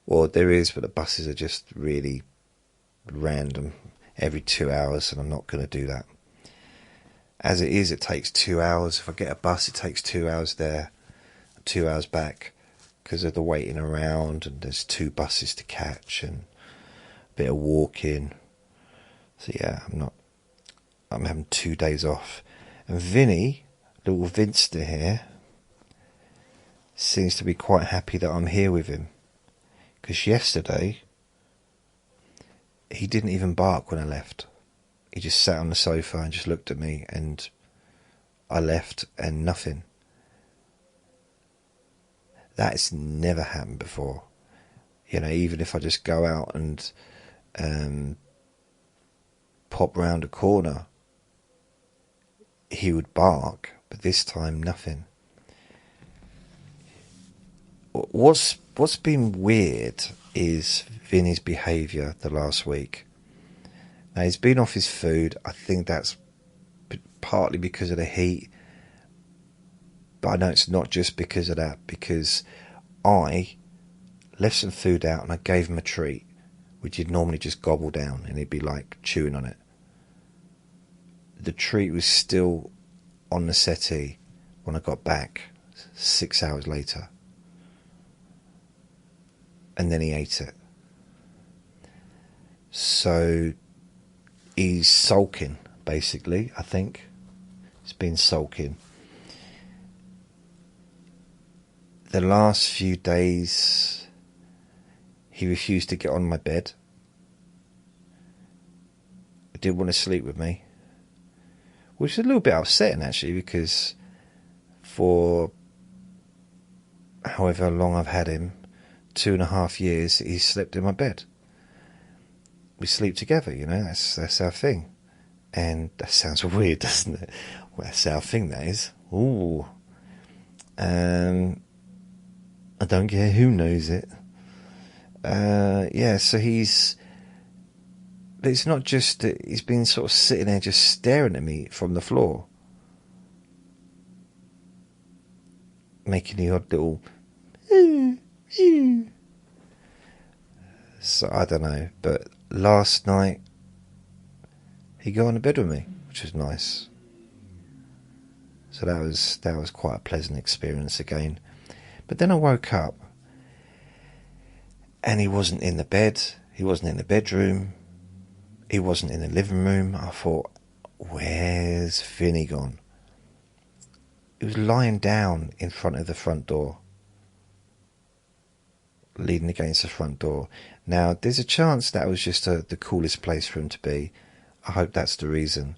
Well, there is, but the buses are just really random every 2 hours, and I'm not going to do that. As it is, it takes 2 hours. If I get a bus, it takes 2 hours there, 2 hours back, because of the waiting around, and there's 2 buses to catch, and a bit of walking. So yeah, I'm having 2 days off. And Vinny, little Vinster here, seems to be quite happy that I'm here with him. Because yesterday, he didn't even bark when I left. He just sat on the sofa and just looked at me, and I left and nothing. That's never happened before. You know, even if I just go out and pop round a corner, he would bark, but this time nothing. What's been weird is Vinny's behaviour the last week. Now, he's been off his food. I think that's partly because of the heat, but I know it's not just because of that, because I left some food out and I gave him a treat, which he'd normally just gobble down and he'd be like chewing on it. The treat was still on the settee when I got back 6 hours later. And then he ate it. So he's sulking, basically, I think. He's been sulking. The last few days, he refused to get on my bed. He didn't want to sleep with me. Which is a little bit upsetting, actually, because for however long I've had him, 2.5 years, he's slept in my bed. We sleep together, you know, that's our thing. And that sounds weird, doesn't it? Well, that's our thing, that is. Ooh. I don't care who knows it. Yeah, so but it's not just that he's been sort of sitting there just staring at me from the floor, making the odd little so I don't know, but last night he got on the bed with me, which was nice. So that was quite a pleasant experience again. But then I woke up and he wasn't in the bed, he wasn't in the bedroom, he wasn't in the living room. I thought, where's Vinny gone? He was lying down in front of the front door, leaning against the front door. Now, there's a chance that was just the coolest place for him to be. I hope that's the reason.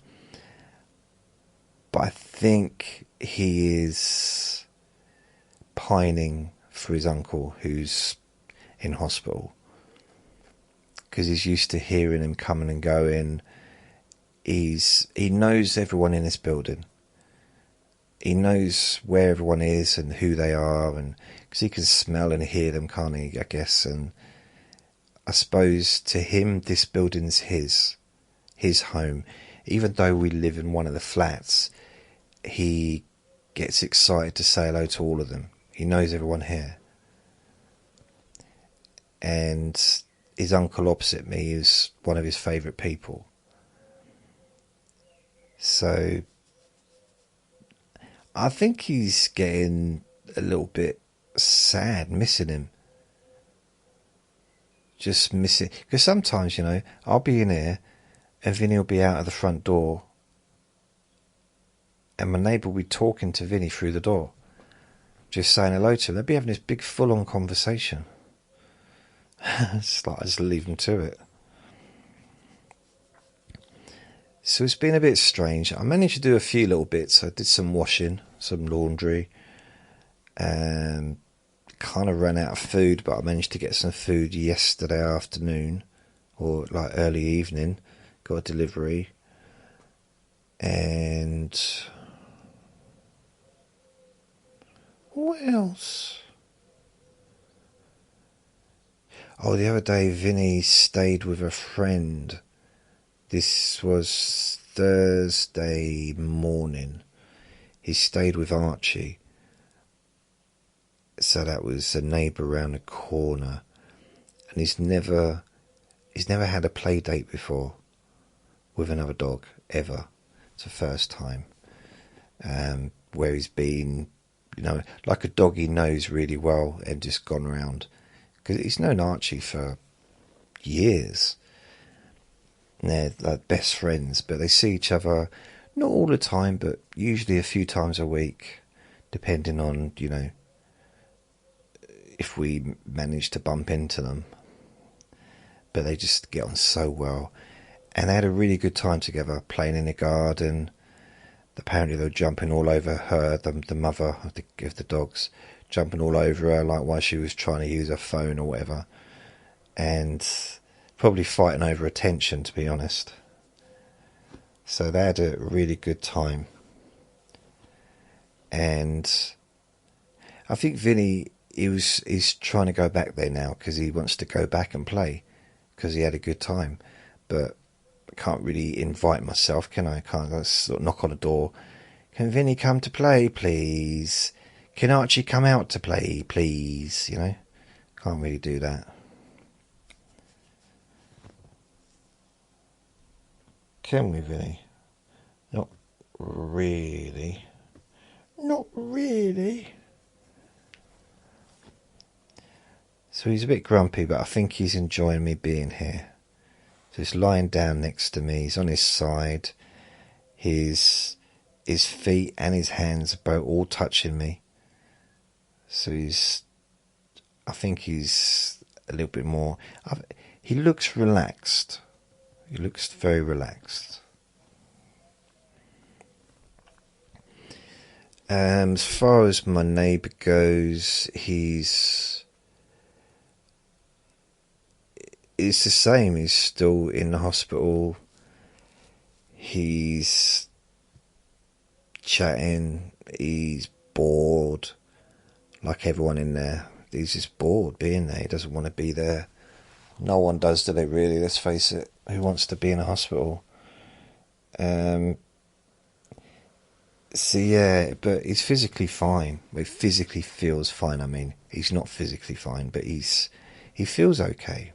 But I think he is pining for his uncle who's in hospital, because he's used to hearing him coming and going. He knows everyone in this building. He knows where everyone is and who they are, and because he can smell and hear them, can't he, I guess. And I suppose to him this building's his home. Even though we live in one of the flats, he gets excited to say hello to all of them. He knows everyone here. And his uncle opposite me is one of his favourite people. So I think he's getting a little bit sad, missing him. Just missing, because sometimes, you know, I'll be in here and Vinny will be out of the front door and my neighbour will be talking to Vinny through the door, just saying hello to him. They'll be having this big full-on conversation. It's like I just leave them to it. So it's been a bit strange. I managed to do a few little bits. I did some washing, some laundry, and kind of ran out of food, but I managed to get some food yesterday afternoon, or like early evening. Got a delivery. And what else? Oh, the other day Vinny stayed with a friend. This was Thursday morning. He stayed with Archie. So that was a neighbour round the corner. And he's never had a play date before with another dog, ever. It's the first time. Where he's been, like a dog he knows really well and just gone around. Because he's known Archie for years. And they're like best friends, but they see each other not all the time, but usually a few times a week, depending on, if we manage to bump into them. But they just get on so well. And they had a really good time together, playing in the garden. Apparently they were jumping all over her, the mother of the dogs, jumping all over her, like while she was trying to use her phone or whatever. And probably fighting over attention, to be honest. So they had a really good time. And I think Vinny, he's trying to go back there now because he wants to go back and play because he had a good time. But I can't really invite myself, can I? Can't sort of knock on the door. Can Vinny come to play, please? Can Archie come out to play, please? Can't really do that. Can we, Vinny? Not really. Not really. So he's a bit grumpy, but I think he's enjoying me being here. So he's lying down next to me. He's on his side. His feet and his hands are both all touching me. So I think he's a little bit more. He looks relaxed. He looks very relaxed. As far as my neighbour goes, it's the same. He's still in the hospital. He's chatting. He's bored, like everyone in there. He's just bored being there. He doesn't want to be there. No one does, do they, really? Let's face it. Who wants to be in a hospital? So yeah, but he's physically fine. He physically feels fine. I mean, he's not physically fine, but he feels okay.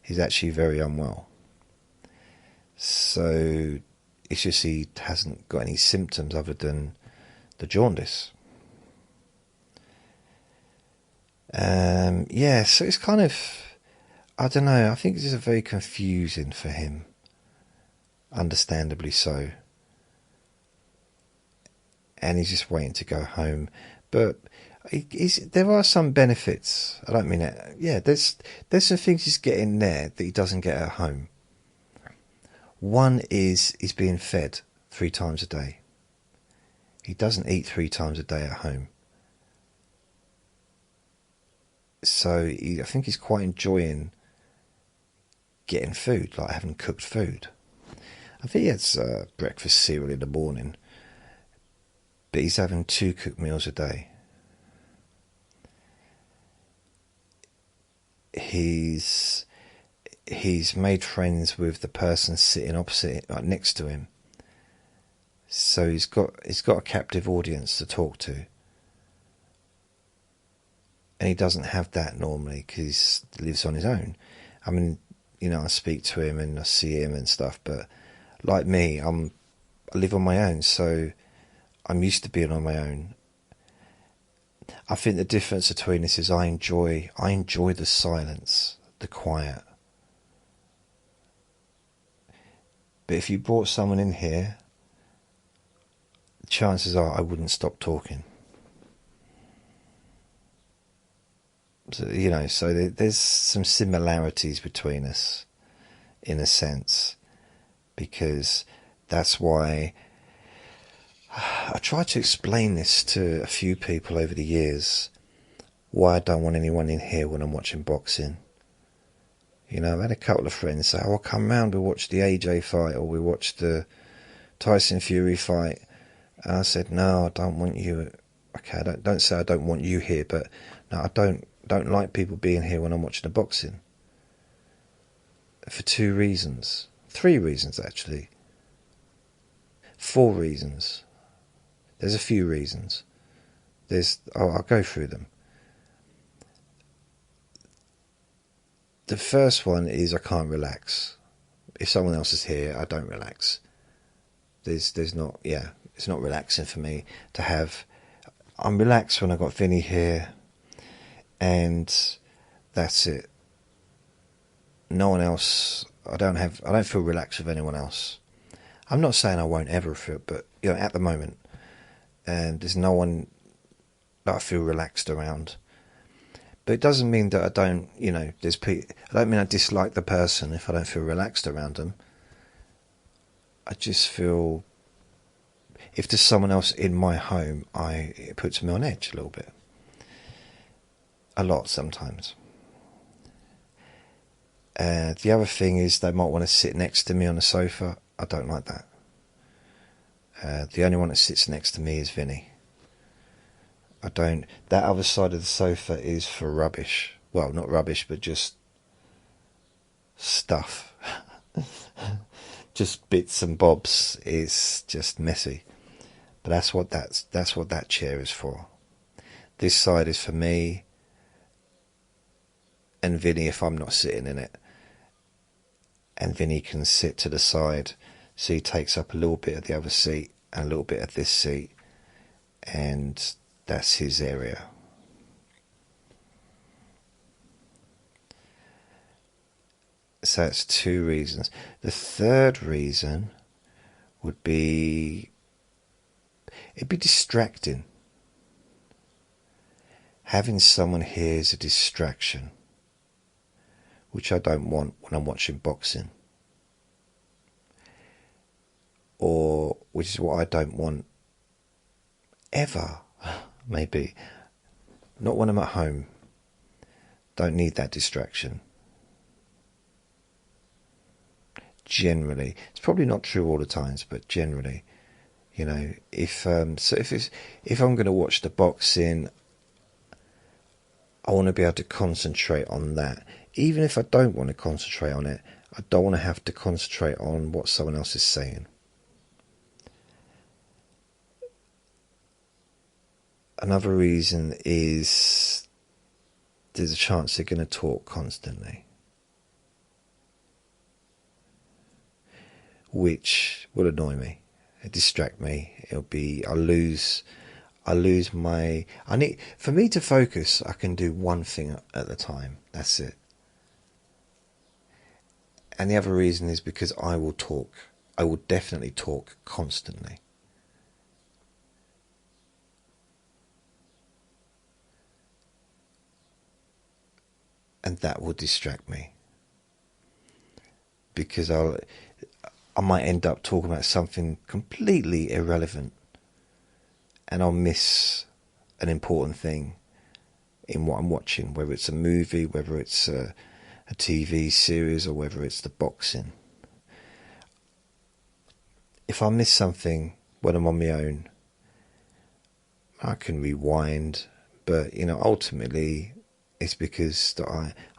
He's actually very unwell. So it's just he hasn't got any symptoms other than the jaundice. Yeah, so it's kind of, I don't know, I think this is very confusing for him. Understandably so. And he's just waiting to go home. But there are some benefits. I don't mean that. Yeah, there's some things he's getting there that he doesn't get at home. One is he's being fed 3 times a day. He doesn't eat 3 times a day at home. So I think he's quite enjoying getting food, like having cooked food. I think he has breakfast cereal in the morning, but he's having 2 cooked meals a day. He's made friends with the person sitting opposite, like next to him. So he's got a captive audience to talk to. And he doesn't have that normally because he lives on his own. I mean, I speak to him and I see him and stuff, but like me, I live on my own, so I'm used to being on my own. I think the difference between this is I enjoy the silence, the quiet. But if you brought someone in here, the chances are I wouldn't stop talking. So, so there's some similarities between us, in a sense, because that's why I tried to explain this to a few people over the years, why I don't want anyone in here when I'm watching boxing. I've had a couple of friends say, "Oh, I'll come round, we'll watch the AJ fight, or we watch the Tyson Fury fight. And I said, no, I don't want you. Okay, don't say I don't want you here, but no, I don't like people being here when I'm watching the boxing. For 2 reasons. 3 reasons, actually. 4 reasons. There's a few reasons. I'll go through them. The first one is I can't relax. If someone else is here, I don't relax. It's not relaxing for me to have. I'm relaxed when I've got Vinny here, and that's it. No one else. I don't feel relaxed with anyone else. I'm not saying I won't ever feel, but at the moment, and there's no one that I feel relaxed around. But it doesn't mean that I don't, I don't mean I dislike the person if I don't feel relaxed around them. I just feel, if there's someone else in my home, it puts me on edge a little bit. A lot sometimes. The other thing is they might want to sit next to me on the sofa. I don't like that. The only one that sits next to me is Vinny. That other side of the sofa is for rubbish. Well, not rubbish, but just stuff. Just bits and bobs. It's just messy. But that's what that chair is for. This side is for me and Vinny if I'm not sitting in it. And Vinny can sit to the side, so he takes up a little bit of the other seat and a little bit of this seat, and that's his area. So that's 2 reasons. The third reason would be, it'd be distracting. Having someone here is a distraction, which I don't want when I'm watching boxing. Or, which is what I don't want ever, maybe. Not when I'm at home. Don't need that distraction. Generally. It's probably not true all the times, but generally. If I'm going to watch the boxing, I want to be able to concentrate on that. Even if I don't want to concentrate on it, I don't want to have to concentrate on what someone else is saying. Another reason is there's a chance they're going to talk constantly, which will annoy me. It'll distract me. I'll lose my. For me to focus, I can do one thing at a time. That's it. And the other reason is because I will talk. I will definitely talk constantly. And that will distract me. Because I might end up talking about something completely irrelevant, and I'll miss an important thing in what I'm watching, whether it's a movie, whether it's a TV series, or whether it's the boxing. If I miss something when I'm on my own, I can rewind, but ultimately it's because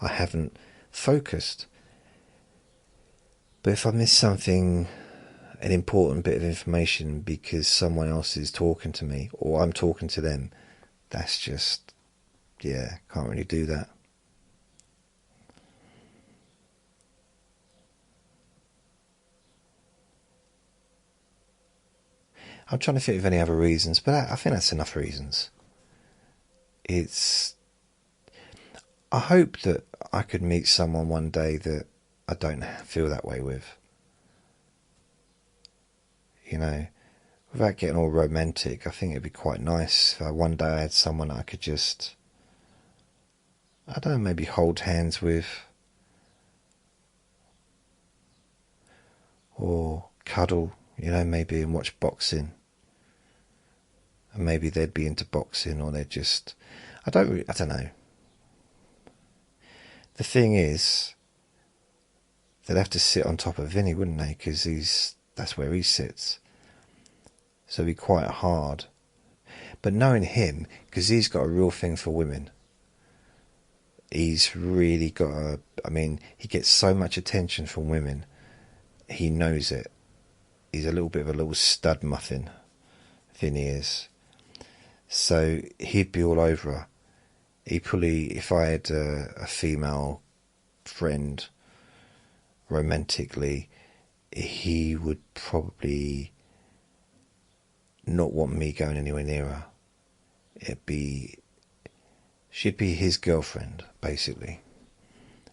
I haven't focused. But if I miss something, an important bit of information because someone else is talking to me or I'm talking to them, that's just, can't really do that. I'm trying to think of any other reasons, but I think that's enough reasons. I hope that I could meet someone one day that I don't feel that way with. Without getting all romantic, I think it'd be quite nice if one day I had someone I could just, I don't know, maybe hold hands with, or cuddle, maybe, and watch boxing. And maybe they'd be into boxing, or they'd just, I don't know. The thing is, they'd have to sit on top of Vinny, wouldn't they? Because that's where he sits. So it'd be quite hard. But knowing him, because he's got a real thing for women. He's really got he gets so much attention from women. He knows it. He's a little bit of a little stud muffin. Thing he is. So he'd be all over her. If I had a female friend romantically, he would probably not want me going anywhere near her. She'd be his girlfriend, basically,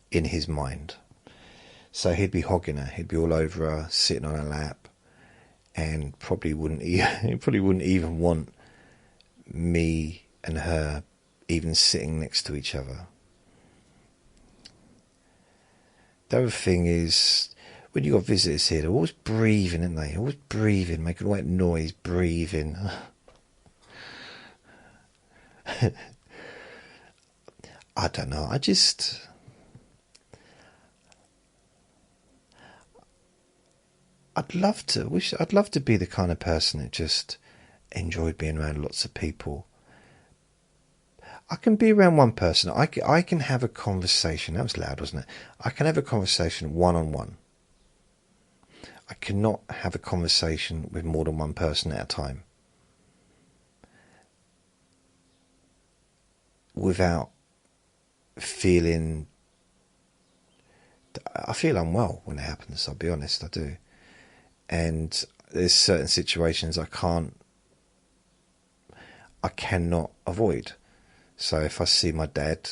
in his mind. So he'd be hogging her, he'd be all over her, sitting on her lap, and probably wouldn't even want me and her even sitting next to each other. The other thing is, when you got visitors here, they're always breathing, aren't they? Always breathing, making all that noise, breathing. I don't know. I'd love to be the kind of person that just enjoyed being around lots of people. I can be around one person. I can have a conversation. That was loud, wasn't it? I can have a conversation one-on-one. I cannot have a conversation with more than one person at a time without feeling... I feel unwell when it happens, I'll be honest, I do. And there's certain situations I cannot avoid. So if I see my dad,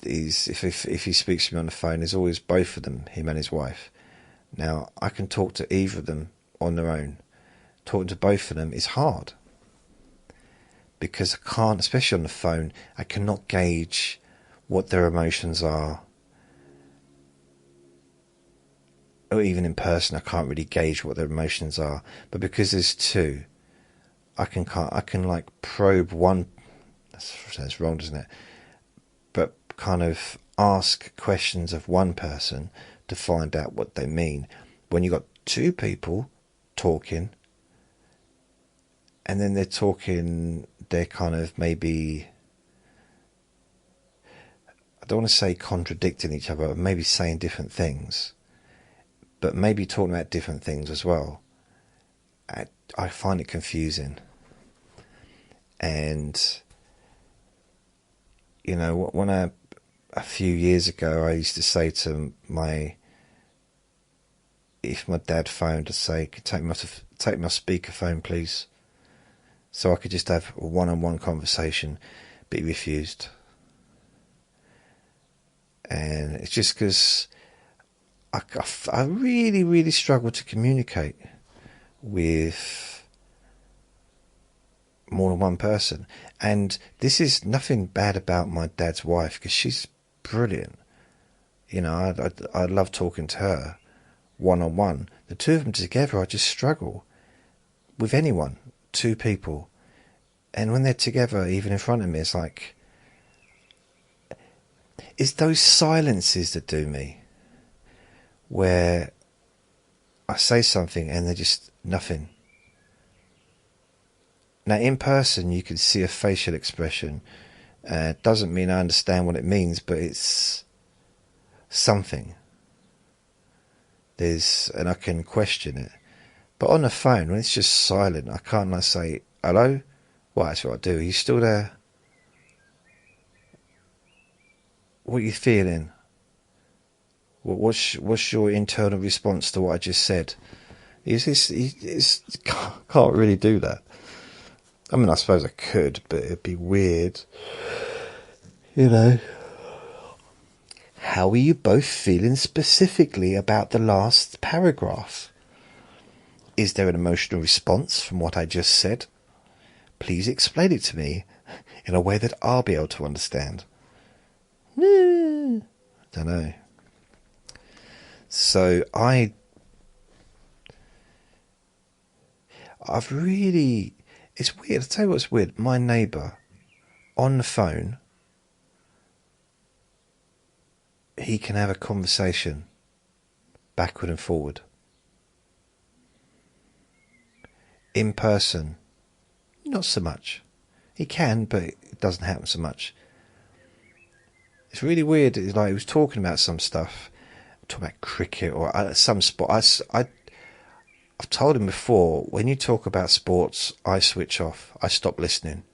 if he speaks to me on the phone, there's always both of them, him and his wife. Now, I can talk to either of them on their own. Talking to both of them is hard. Because I can't, especially on the phone, I cannot gauge what their emotions are. Or even in person, I can't really gauge what their emotions are. But because there's two, I can like probe one. That's wrong, doesn't it? But kind of ask questions of one person to find out what they mean. When you got two people talking, and then they're kind of maybe, I don't want to say contradicting each other, but maybe saying different things, but maybe talking about different things as well. I find it confusing. And, you know, when a few years ago, I used to say to if my dad phoned, I'd say, take my speakerphone, please, so I could just have a one-on-one conversation. But he refused. And it's just because I really, really struggle to communicate with more than one person. And this is nothing bad about my dad's wife, because she's brilliant. You know, I love talking to her one-on-one. The two of them together, I just struggle with anyone, two people. And when they're together, even in front of me, it's like, it's those silences that do me, where I say something and they're just nothing. Now, in person, you can see a facial expression. Doesn't mean I understand what it means, but it's something. And I can question it. But on the phone, when it's just silent, I can't like say, hello? Well, that's what I do. Are you still there? What are you feeling? What's your internal response to what I just said? Can't really do that. I mean, I suppose I could, but it'd be weird. You know. How are you both feeling specifically about the last paragraph? Is there an emotional response from what I just said? Please explain it to me in a way that I'll be able to understand. Don't know. So I've really... It's weird. I'll tell you what's weird. My neighbour, on the phone, he can have a conversation backward and forward. In person, not so much. He can, but it doesn't happen so much. It's really weird. It's like he was talking about some stuff, talking about cricket or some sport. I've told him before, when you talk about sports, I switch off. I stop listening.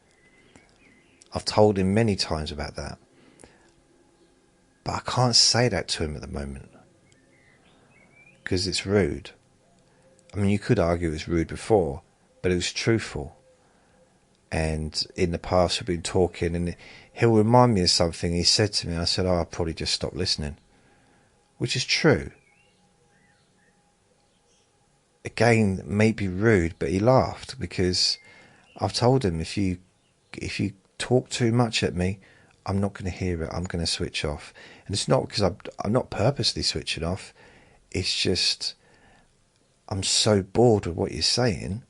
I've told him many times about that. But I can't say that to him at the moment, because it's rude. I mean, you could argue it was rude before, but it was truthful. And in the past we've been talking, and he'll remind me of something he said to me, and I said, I'll probably just stop listening. Which is true. Again, maybe rude, but he laughed, because I've told him, if you talk too much at me, I'm not going to hear it. I'm going to switch off. And it's not because I'm not purposely switching off. It's just I'm so bored with what you're saying.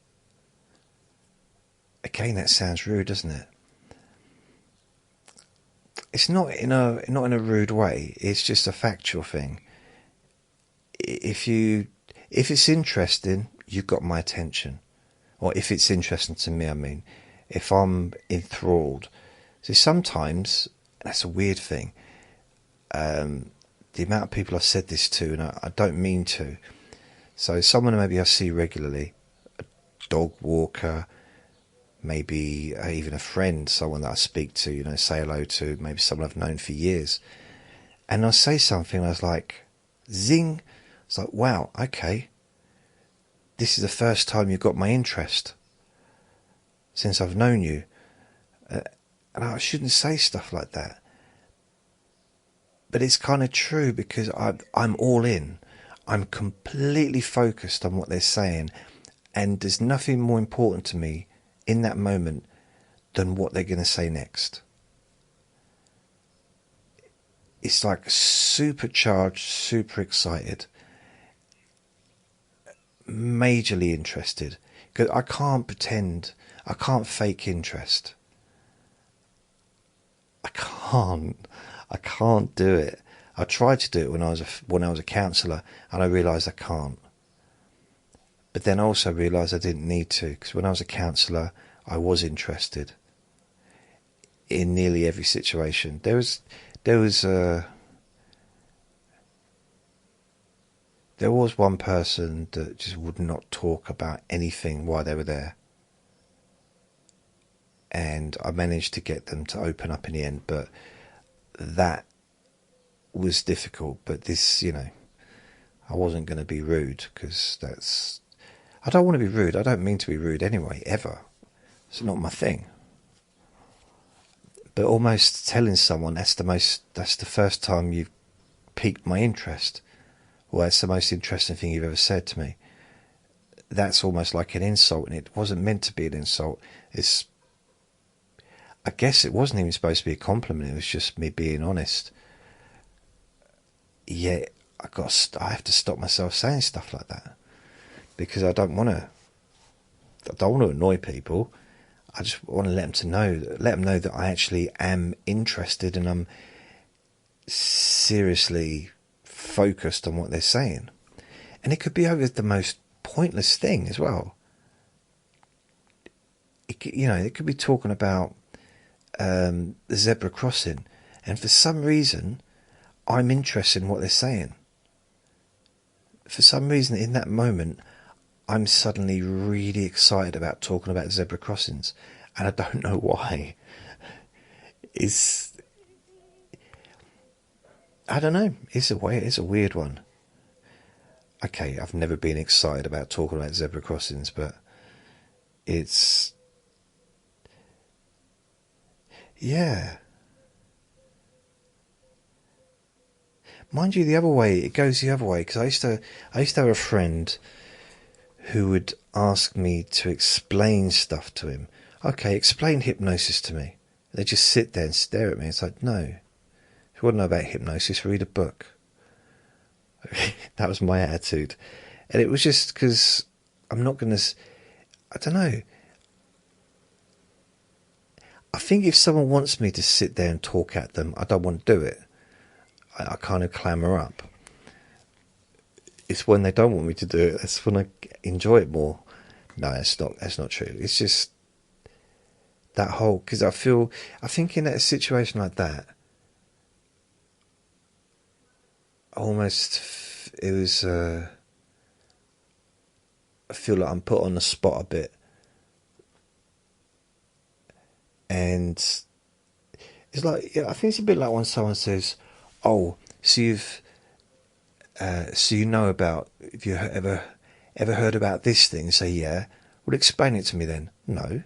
Again, that sounds rude, doesn't it? It's not in a rude way. It's just a factual thing. If it's interesting, you've got my attention. Or if it's interesting to me, I mean, if I'm enthralled. So sometimes, that's a weird thing, the amount of people I've said this to, and I don't mean to. So someone maybe I see regularly, a dog walker, maybe even a friend, someone that I speak to, say hello to, maybe someone I've known for years. And I'll say something, and I was like, zing. It's like, wow, okay. This is the first time you've got my interest since I've known you. And I shouldn't say stuff like that. But it's kind of true, because I'm all in. I'm completely focused on what they're saying. And there's nothing more important to me in that moment than what they're going to say next. It's like supercharged, super excited, majorly interested. Because I can't pretend, I can't fake interest. I can't do it. I tried to do it when I was a counsellor, and I realised I can't. But then I also realised I didn't need to, because when I was a counsellor, I was interested in nearly every situation. There was one person that just would not talk about anything while they were there. And I managed to get them to open up in the end, but that was difficult. But this, I wasn't going to be rude, because I don't want to be rude. I don't mean to be rude anyway, ever. It's not my thing. But almost telling someone that's the first time you've piqued my interest, or that's the most interesting thing you've ever said to me, that's almost like an insult, and it wasn't meant to be an insult. I guess it wasn't even supposed to be a compliment. It was just me being honest. Yet I have to stop myself saying stuff like that, because I don't want to annoy people. I just want to let them know that I actually am interested, and I'm seriously focused on what they're saying. And it could be over the most pointless thing as well. It could be talking about the zebra crossing, and for some reason I'm interested in what they're saying. For some reason in that moment I'm suddenly really excited about talking about zebra crossings, and I don't know why. I don't know, it's a weird one. Okay, I've never been excited about talking about zebra crossings, but yeah. Mind you, it goes the other way, because I used to have a friend who would ask me to explain stuff to him. Okay, explain hypnosis to me. They just sit there and stare at me. It's like, no. If you want to know about hypnosis, read a book. That was my attitude. And it was just because I'm not going to... I don't know. I think if someone wants me to sit there and talk at them, I don't want to do it. I kind of clamor up. It's when they don't want me to do it, that's when I enjoy it more. No, that's not true. It's just that whole, because I think in a situation like that, almost it was. I feel like I'm put on the spot a bit, and it's like, I think it's a bit like when someone says, "Oh, so you know about, if you ever heard about this thing?" Say, "Yeah." Well, explain it to me then. No.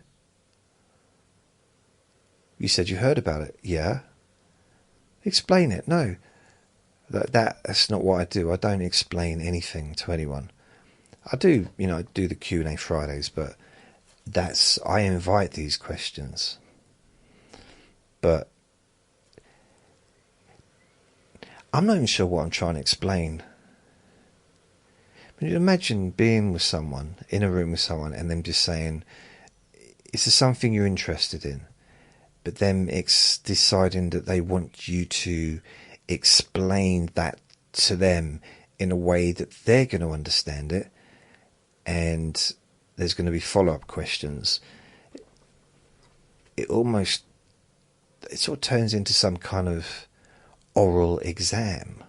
You said you heard about it. Yeah. Explain it. No. That's not what I do. I don't explain anything to anyone. I do, I do the Q&A Fridays, but I invite these questions. But I'm not even sure what I'm trying to explain. I mean, imagine being with someone, in a room with someone, and them just saying, is there something you're interested in? But them deciding that they want you to explain that to them in a way that they're going to understand it, and there's going to be follow-up questions. It sort of turns into some kind of oral exam.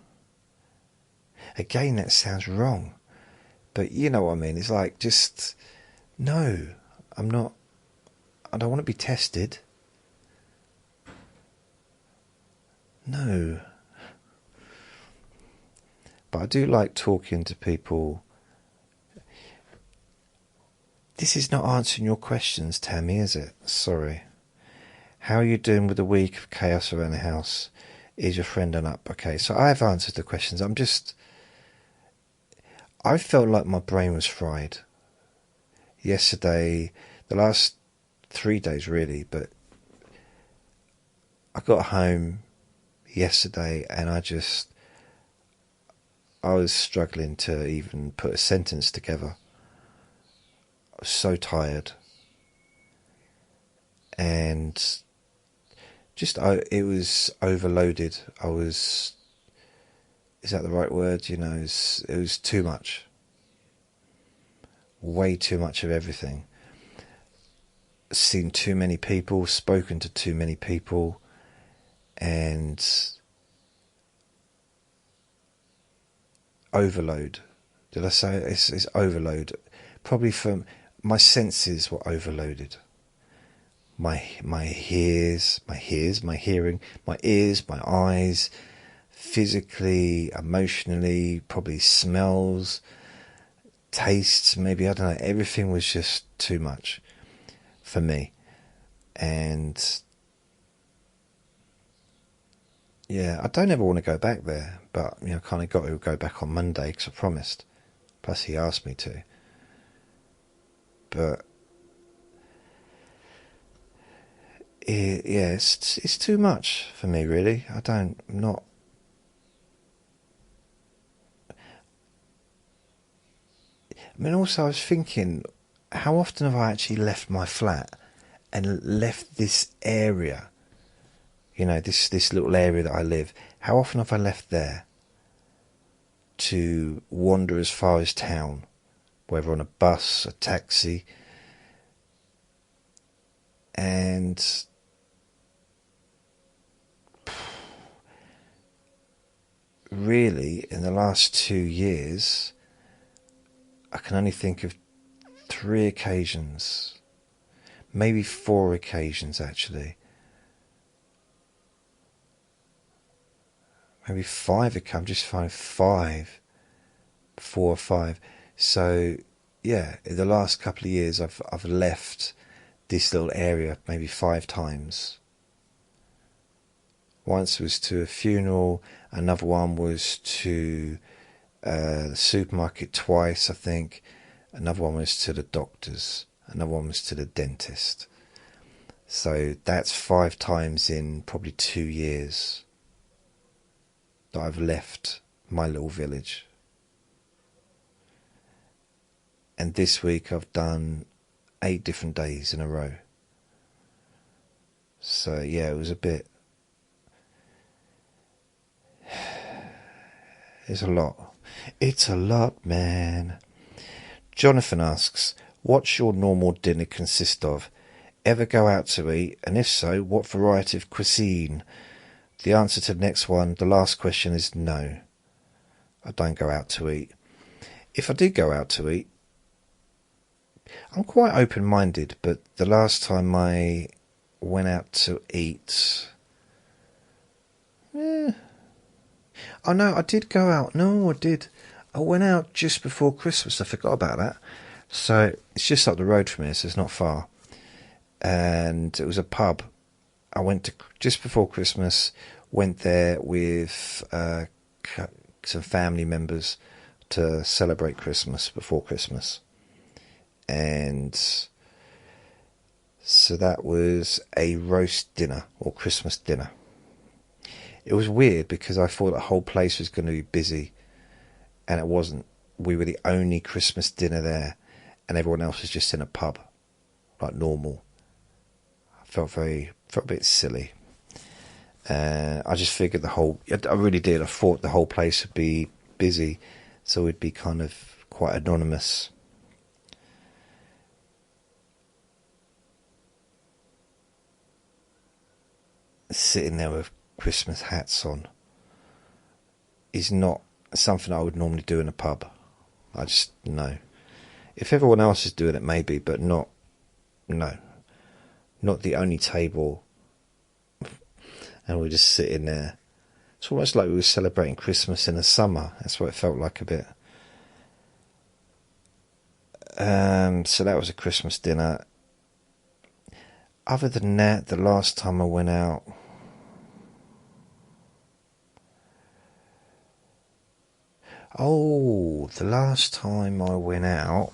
Again, that sounds wrong, but you know what I mean. It's like, just, no, I don't want to be tested. No. But I do like talking to people. This is not answering your questions, Tammy, is it? Sorry. How are you doing with the week of chaos around the house? Is your friend on up? Okay, so I've answered the questions. I felt like my brain was fried. Yesterday, the last 3 days really, but I got home yesterday and I was struggling to even put a sentence together. I was so tired. And it was overloaded. Is that the right word? It was too much. Way too much of everything. Seen too many people, spoken to too many people, and overload. Did I say it? It's overload? Probably from my senses were overloaded. My ears, my hearing, my ears, my eyes, physically, emotionally, probably smells, tastes, maybe, I don't know. Everything was just too much for me. And yeah, I don't ever want to go back there, but I kind of got to go back on Monday because I promised. Plus, he asked me to. But it's too much for me, really. I mean, also I was thinking, how often have I actually left my flat and left this area? This little area that I live. How often have I left there to wander as far as town, whether on a bus, a taxi, and really, in the last 2 years, I can only think of 3 occasions, maybe 4 occasions actually, maybe 5. I'm just finding 5, 4 or 5. So yeah, in the last couple of years, I've left this little area maybe 5 times. Once was to a funeral, another one was to the supermarket twice, I think. Another one was to the doctors. Another one was to the dentist. So that's 5 times in probably 2 years that I've left my little village. And this week I've done 8 different days in a row. So yeah, it was a bit... It's a lot. It's a lot, man. Jonathan asks, What's your normal dinner consist of? Ever go out to eat? And if so, what variety of cuisine? The answer to the next one, the last question, is no. I don't go out to eat. If I do go out to eat, I'm quite open-minded, but the last time I went out to eat... Oh no, I did go out. No, I did. I went out just before Christmas. I forgot about that. So it's just up the road from here, so it's not far. And it was a pub. I went to just before Christmas. Went there with some family members to celebrate Christmas before Christmas. And so that was a roast dinner or Christmas dinner. It was weird because I thought the whole place was going to be busy, and it wasn't. We were the only Christmas dinner there, and everyone else was just in a pub, like normal. I felt a bit silly. I just figured I really did. I thought the whole place would be busy, so it'd be kind of quite anonymous. Sitting there with Christmas hats on is not something I would normally do in a pub. I just, no. If everyone else is doing it, maybe, but not the only table. And we're just sitting there. It's almost like we were celebrating Christmas in the summer. That's what it felt like a bit. So that was a Christmas dinner. Other than that, the last time I went out, the last time I went out,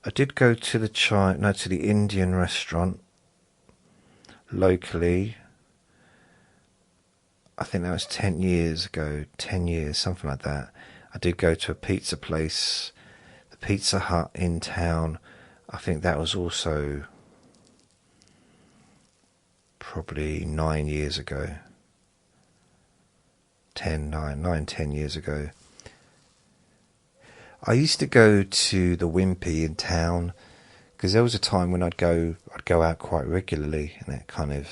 I did go to the Indian restaurant locally. I think that was 10 years ago, 10 years, something like that. I did go to a pizza place, the Pizza Hut in town. I think that was also probably 9 years ago. 10 years ago. I used to go to the Wimpy in town because there was a time when I'd go out quite regularly, and it kind of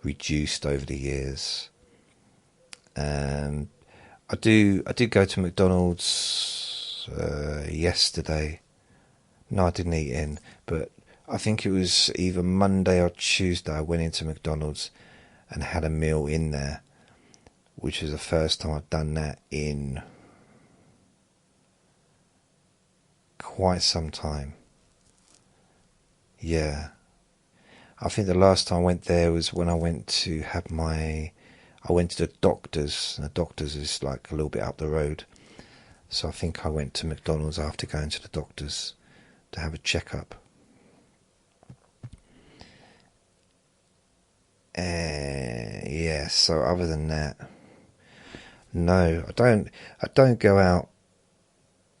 reduced over the years. I did go to McDonald's yesterday. No, I didn't eat in, but I think it was either Monday or Tuesday I went into McDonald's and had a meal in there, which was the first time I've done that in quite some time. Yeah. I think the last time I went there was when I went to the doctor's, and the doctor's is like a little bit up the road. So I think I went to McDonald's after going to the doctor's to have a checkup. Yeah, so other than that, no, I don't go out.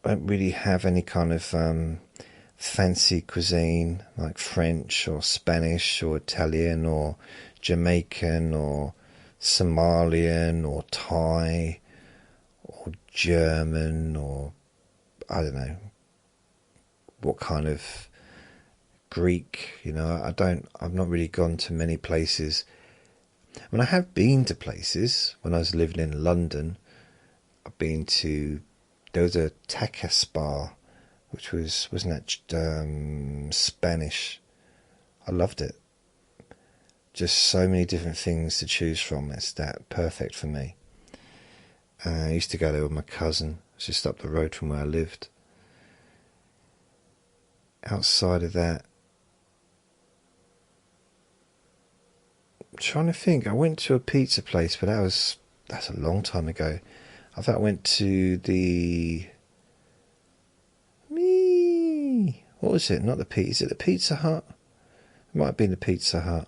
I don't really have any kind of fancy cuisine like French or Spanish or Italian or Jamaican or Somalian or Thai or German, or I don't know what kind of Greek. I've not really gone to many places. I mean, I have been to places. When I was living in London, there was a tapas bar, which wasn't that Spanish. I loved it. Just so many different things to choose from. It's that perfect for me. I used to go there with my cousin. It's just up the road from where I lived. Outside of that, I'm trying to think. I went to a pizza place, but that's a long time ago. I think I went to what was it? Not the pizza. Is it the Pizza Hut? It might have been the Pizza Hut.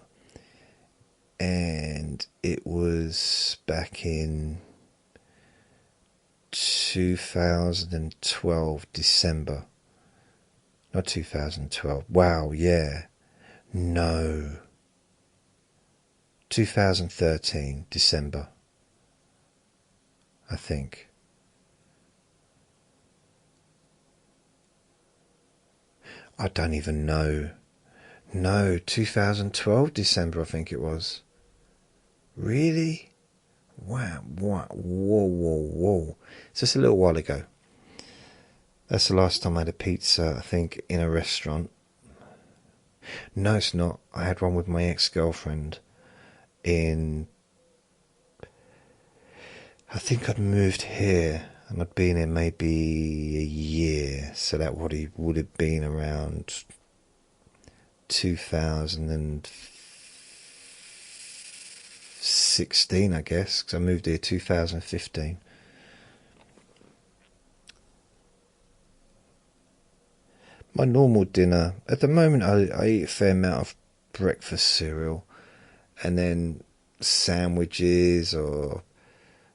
And it was back in 2012, December. Not 2012. Wow, yeah. No. 2013, December. I think. I don't even know. No, 2012 December, I think it was. Really? Wow, whoa, whoa. It's just a little while ago. That's the last time I had a pizza, I think, in a restaurant. No, it's not. I had one with my ex-girlfriend in... I think I'd moved here, and I'd been here maybe a year, so that would have been around 2016, I guess, because I moved here 2015. My normal dinner, at the moment I eat a fair amount of breakfast cereal, and then sandwiches or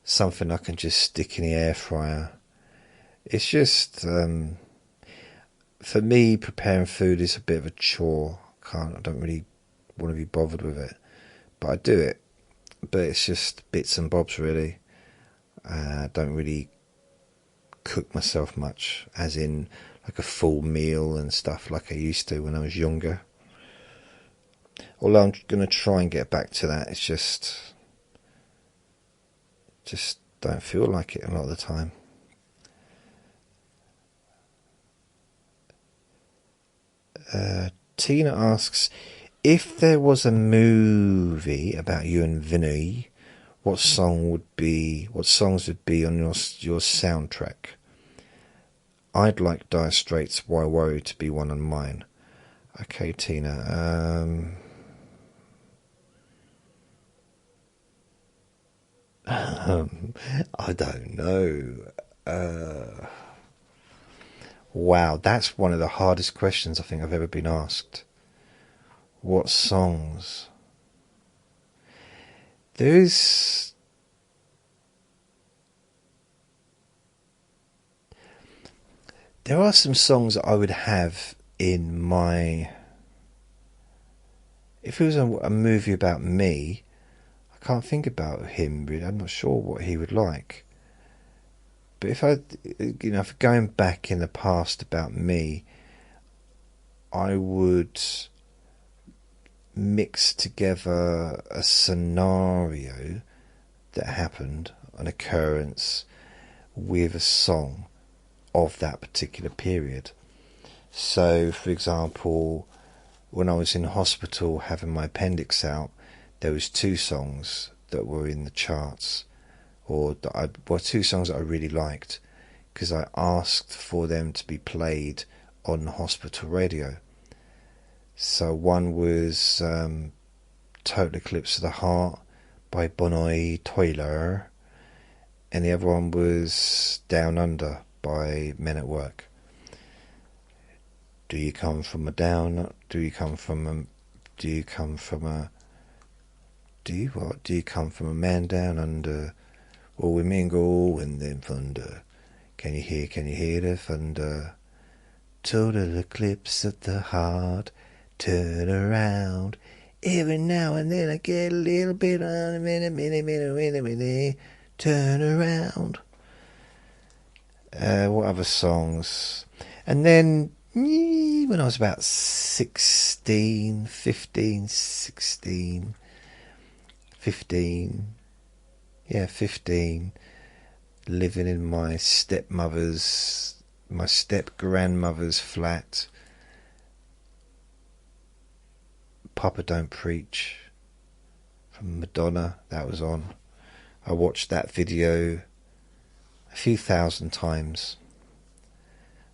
something I can just stick in the air fryer. It's just, for me, preparing food is a bit of a chore. I don't really want to be bothered with it, but I do it. But it's just bits and bobs, really. I don't really cook myself much, as in like a full meal and stuff like I used to when I was younger. Although I'm going to try and get back to that. It's just don't feel like it a lot of the time. Tina asks, if there was a movie about you and Vinny, what songs would be on your soundtrack? I'd like Dire Straits' Why Worry to be one of mine. Okay, Tina. I don't know. Wow, that's one of the hardest questions I think I've ever been asked. What songs? There are some songs that I would have in my... If it was a movie about me, I can't think about him really. I'm not sure what he would like. But if going back in the past about me, I would mix together a scenario that happened, an occurrence, with a song of that particular period. So, for example, when I was in hospital having my appendix out, there was two songs that were in the charts, two songs that I really liked, because I asked for them to be played on hospital radio. So one was Total Eclipse of the Heart by Bonnie Tyler, and the other one was Down Under by Men at Work. Do you come from a man down under? Will we mingle in the thunder? Can you hear the thunder? Total eclipse of the heart, turn around. Every now and then I get a little bit on a minute, turn around. What other songs? And then when I was about 15, living in my step-grandmother's flat. Papa Don't Preach from Madonna, that was on. I watched that video a few thousand times.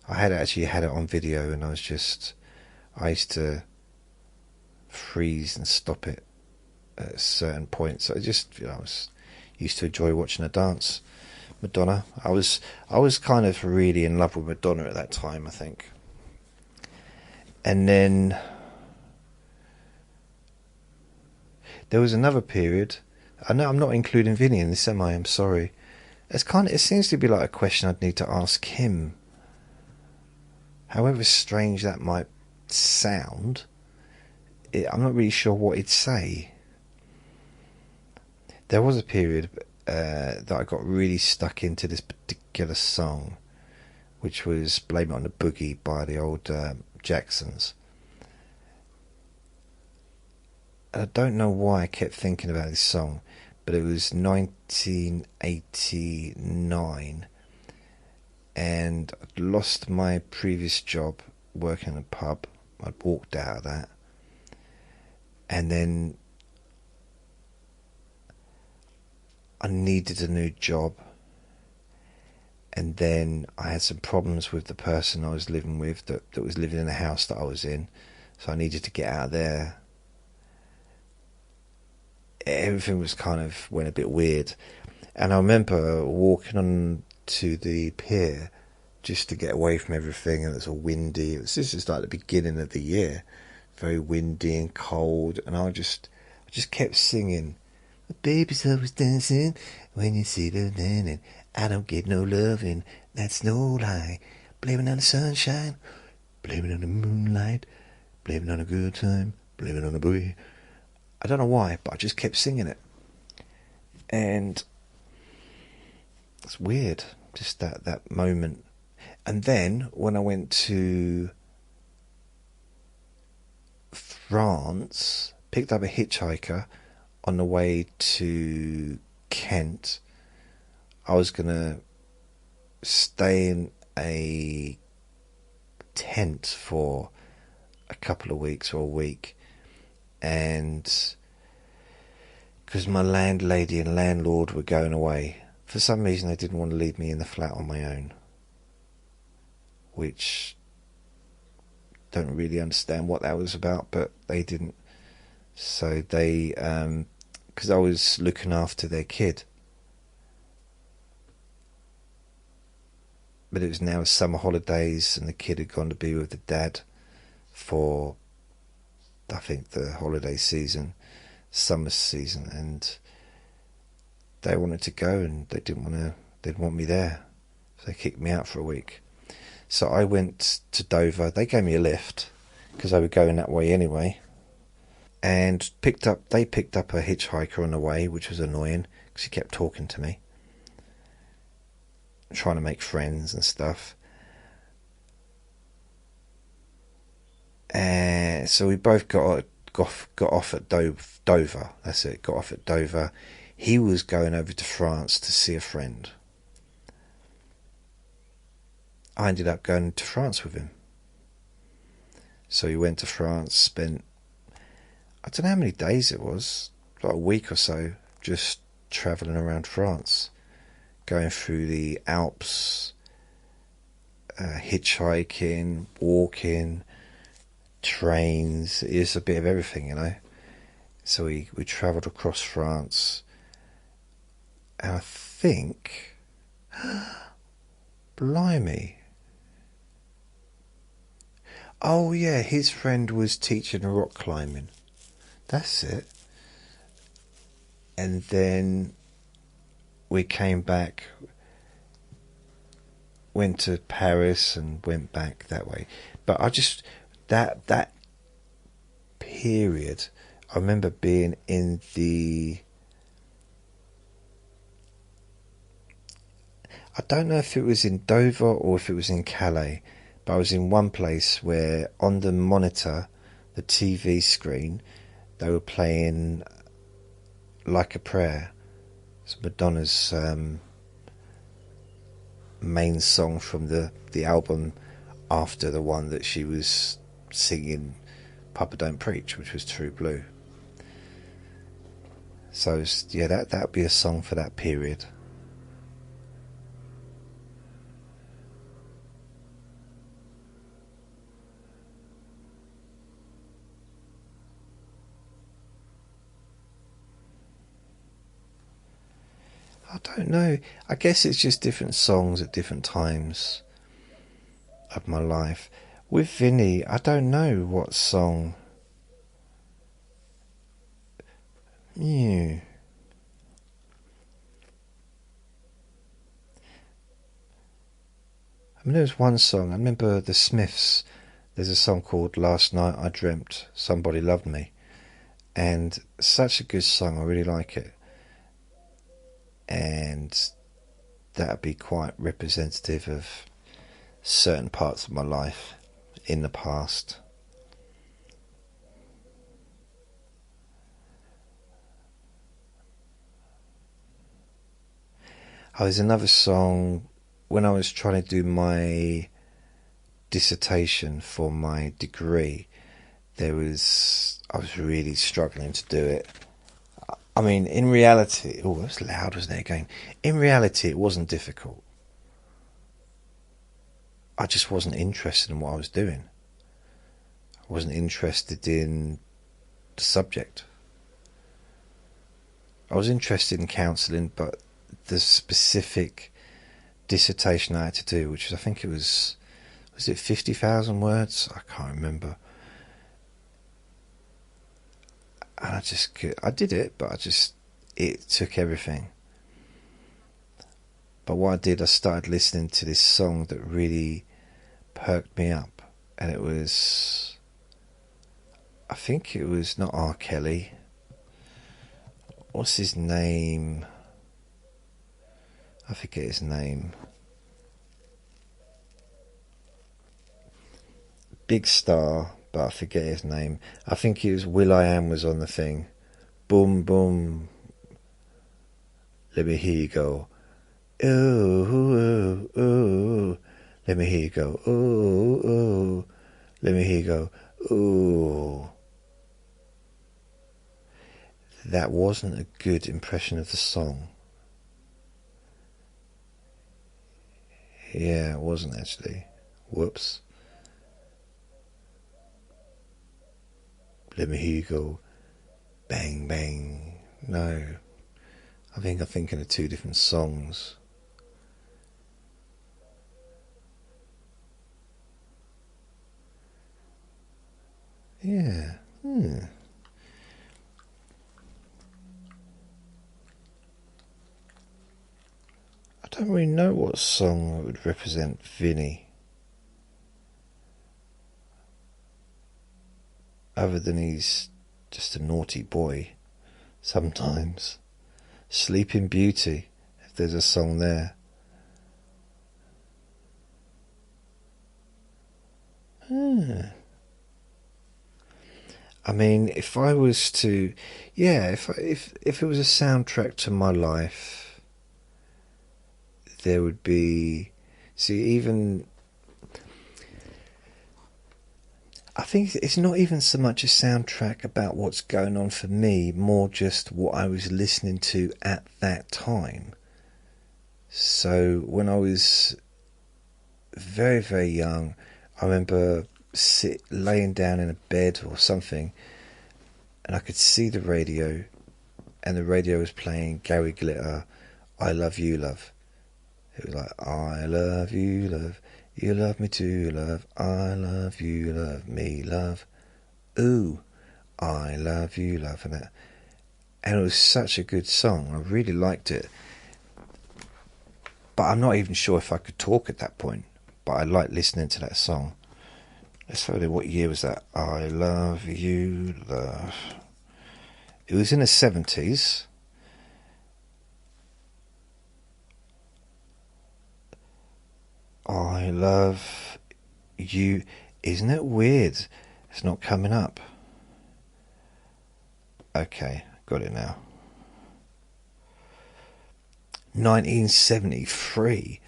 I had actually had it on video, and I used to freeze and stop it at certain points. I just, I used to enjoy watching her dance. Madonna. I was kind of really in love with Madonna at that time, I think. And then there was another period. I know I'm not including Vinny in this, am I? I'm sorry. It seems to be like a question I'd need to ask him. However strange that might sound, I'm not really sure what he'd say. There was a period that I got really stuck into this particular song, which was Blame It on the Boogie by the old Jacksons. And I don't know why I kept thinking about this song, but it was 1989, and I'd lost my previous job working in a pub. I'd walked out of that, and then I needed a new job, and then I had some problems with the person I was living with that was living in the house that I was in, so I needed to get out of there. Everything was kind of went a bit weird, and I remember walking on to the pier just to get away from everything, and it was all windy. This is like the beginning of the year, very windy and cold, and I just kept singing, "The baby's always dancing when you see them dancing. I don't get no loving, that's no lie. Blaming on the sunshine, blaming on the moonlight, blaming on a good time, blaming on the boy." I don't know why, but I just kept singing it, and it's weird, just that moment. And then when I went to France, picked up a hitchhiker on the way to Kent. I was going to stay in a tent for a couple of weeks or a week, and because my landlady and landlord were going away, for some reason they didn't want to leave me in the flat on my own, which don't really understand what that was about, but they didn't. So they, because I was looking after their kid, but it was now summer holidays and the kid had gone to be with the dad for, I think, the holiday season, summer season, and they wanted to go and they didn't want me there, so they kicked me out for a week. So I went to Dover. They gave me a lift because I was going that way anyway, and they picked up a hitchhiker on the way, which was annoying because he kept talking to me, trying to make friends and stuff. And so we both got off at Dover. That's it. Got off at Dover. He was going over to France to see a friend. I ended up going to France with him. So he went to France, spent, I don't know how many days it was, like a week or so, just travelling around France, going through the Alps, hitchhiking, walking, trains. It's a bit of everything, you know. So we travelled across France, and I think, blimey, oh yeah, his friend was teaching rock climbing. That's it. And then we came back, went to Paris and went back that way. But I just, that period, I remember being in the, I don't know if it was in Dover or if it was in Calais, but I was in one place where on the monitor, the TV screen, they were playing Like a Prayer. It's Madonna's main song from the album after the one that she was singing, Papa Don't Preach, which was True Blue. So yeah, that would be a song for that period. I don't know. I guess it's just different songs at different times of my life. With Vinny, I don't know what song. Yeah. I mean, there's one song. I remember the Smiths. There's a song called Last Night I Dreamt Somebody Loved Me. And such a good song. I really like it. And that'd be quite representative of certain parts of my life in the past. Oh, there's another song when I was trying to do my dissertation for my degree. I was really struggling to do it. I mean, in reality, oh, that's loud, wasn't it, again? In reality, it wasn't difficult. I just wasn't interested in what I was doing. I wasn't interested in the subject. I was interested in counselling, but the specific dissertation I had to do, which was, I think it was it 50,000 words? I can't remember. And I did it, but it took everything. But what I did, I started listening to this song that really perked me up. And it was, I think it was not R. Kelly. What's his name? I forget his name. Big star, but I forget his name. I think it was will.i.am was on the thing. Boom, boom. Let me hear you go. Ooh, ooh, ooh. Let me hear you go. Ooh, ooh. Let me hear you go. Ooh. That wasn't a good impression of the song. Yeah, it wasn't actually. Whoops. Let me hear you go. Bang, bang. No. I think I'm thinking of two different songs. Yeah. I don't really know what song would represent Vinny, other than he's just a naughty boy sometimes. Sleeping Beauty, if there's a song there. I mean, if I was to, yeah, if it was a soundtrack to my life, there would be, see, even, I think it's not even so much a soundtrack about what's going on for me, more just what I was listening to at that time. So when I was very, very young, I remember laying down in a bed or something, and I could see the radio, and the radio was playing Gary Glitter, I Love You, Love. It was like, I love you, love, you love me too, love, I love you, love me, love, ooh, I love you, love, and it was such a good song. I really liked it, but I'm not even sure if I could talk at that point, but I liked listening to that song. Let's find out, what year was that? I love you, love. It was in the 70s. I love you. Isn't it weird? It's not coming up. Okay, got it now. 1973.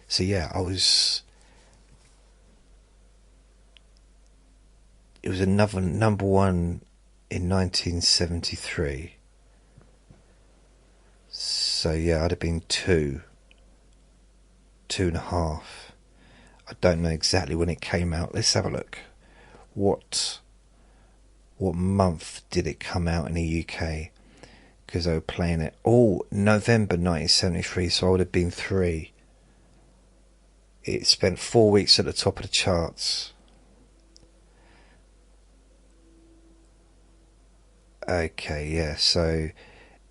So yeah, it was another number one in 1973. So yeah, I'd have been two and a half. I don't know exactly when it came out. Let's have a look. What month did it come out in the UK? Because they were playing it. Oh, November 1973, so I would have been 3. It spent 4 weeks at the top of the charts. Okay, yeah, so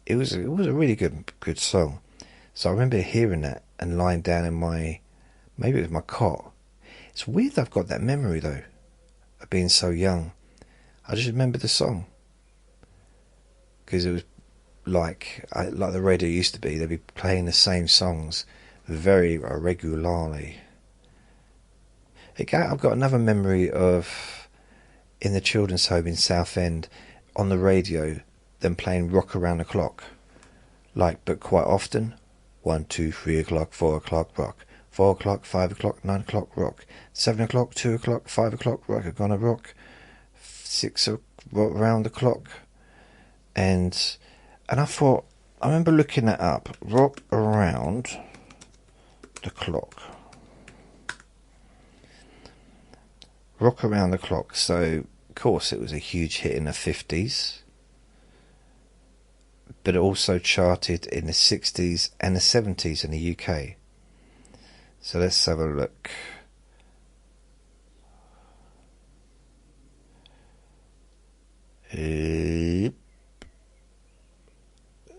it was a really good song. So I remember hearing that and lying down in maybe it was my cot. It's weird that I've got that memory though, of being so young. I just remember the song because it was like the radio used to be. They'd be playing the same songs very regularly. Again, I've got another memory of in the children's home in Southend on the radio, them playing Rock Around the Clock, but quite often, 1, 2, 3 o'clock, 4 o'clock, rock, 4 o'clock, 5 o'clock, 9 o'clock, rock, 7 o'clock, 2 o'clock, 5 o'clock, rock, I'm gonna rock, 6 around the clock, and I thought, I remember looking that up, Rock Around the Clock. Rock Around the Clock. So, of course, it was a huge hit in the 50s, but it also charted in the 60s and the 70s in the UK. So let's have a look.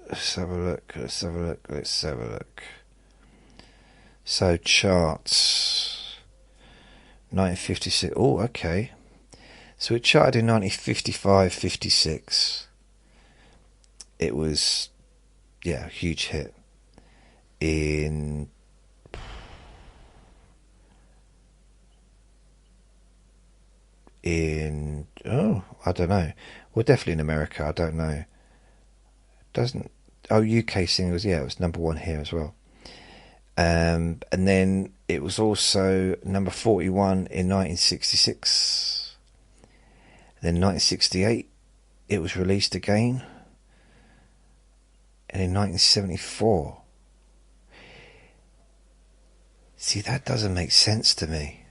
Let's have a look. So charts 1956. Oh, okay. So it charted in 1955-56. It was, a huge hit. In I don't know. Well, definitely in America. I don't know. UK singles, it was number 1 here as well. And then it was also number 41 in 1966. Then 1968, it was released again. And in 1974. See, that doesn't make sense to me.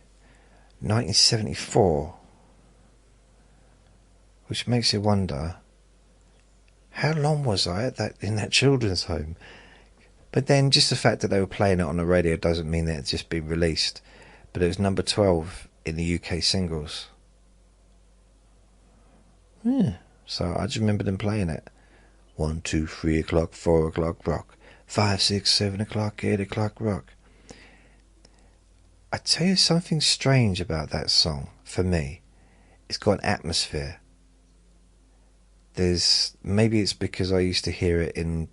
1974. Which makes you wonder, how long was I in that children's home? But then just the fact that they were playing it on the radio doesn't mean that it's just been released. But it was number 12 in the UK singles. So I just remember them playing it. 1, 2, 3 o'clock, 4 o'clock, rock. 5, 6, 7 o'clock, 8 o'clock, rock. I tell you something strange about that song, for me. It's got an atmosphere. Maybe it's because I used to hear it in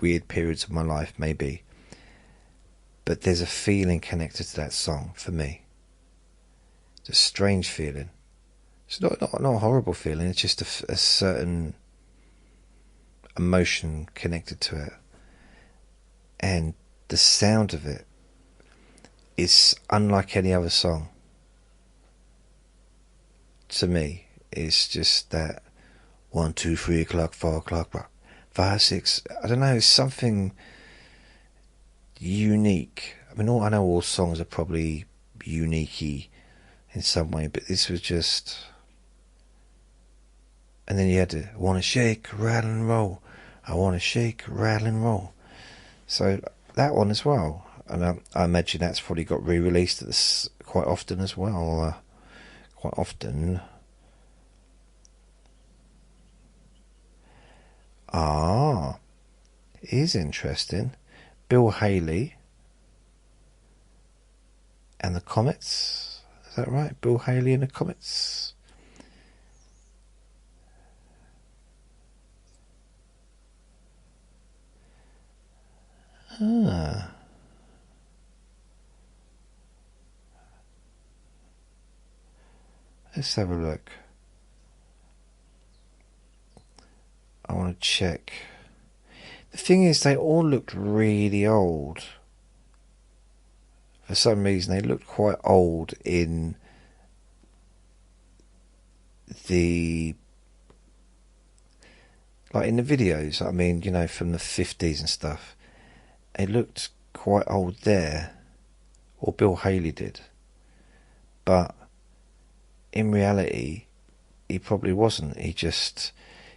weird periods of my life, maybe. But there's a feeling connected to that song, for me. It's a strange feeling. It's not a horrible feeling, it's just a certain emotion connected to it. And the sound of it is unlike any other song. To me, it's just that 1, 2, 3 o'clock, 4 o'clock, rock. 5, 6, I don't know, it's something unique. I mean, I know all songs are probably unique-y in some way, but this was just... And then you had to, I want to shake, rattle and roll. I want to shake, rattle and roll. So that one as well. And I imagine that's probably got re-released quite often as well. Quite often. It is interesting. Bill Haley and the Comets. Is that right? Bill Haley and the Comets. Let's have a look. I want to check. The thing is, they all looked really old. For some reason, they looked quite old in the videos. I mean, from the 50s and stuff. It looked quite old there, or Bill Haley did. But in reality, he probably wasn't. He just,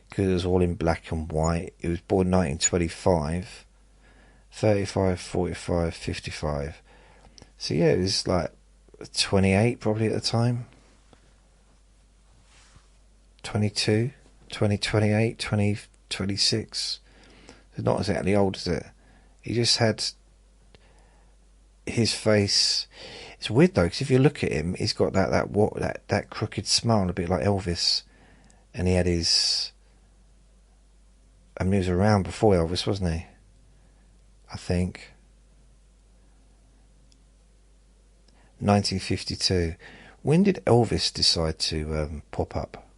because it was all in black and white. He was born 1925, 35, 45, 55. So yeah, it was 28 probably at the time. 22, 20, 28, 20, 26. It's not exactly old, is it? He just had his face. It's weird though, because if you look at him, he's got that crooked smile, a bit like Elvis, and he had his. I mean, he was around before Elvis, wasn't he? I think. 1952. When did Elvis decide to pop up?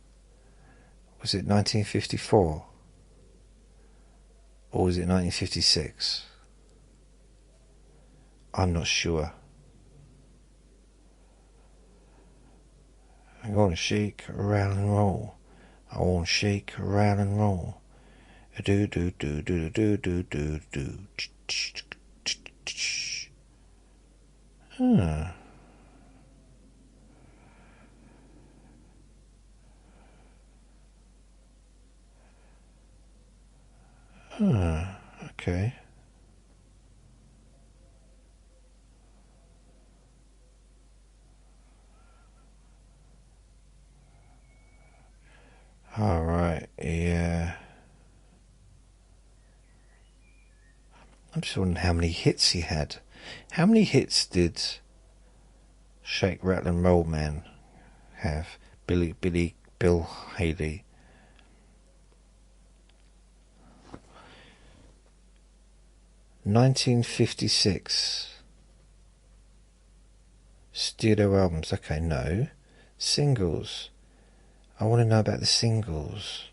Was it 1954? Or was it 1956? I'm not sure. I'm gonna shake, rattle and roll. I wanna shake, rattle and roll. Do do do do do do do do. Huh. Okay. Alright, yeah. I'm just wondering how many hits he had. How many hits did Shake, Rattle and Roll Man have? Bill Haley. (1956) studio albums. Okay, no. Singles. I want to know about the singles.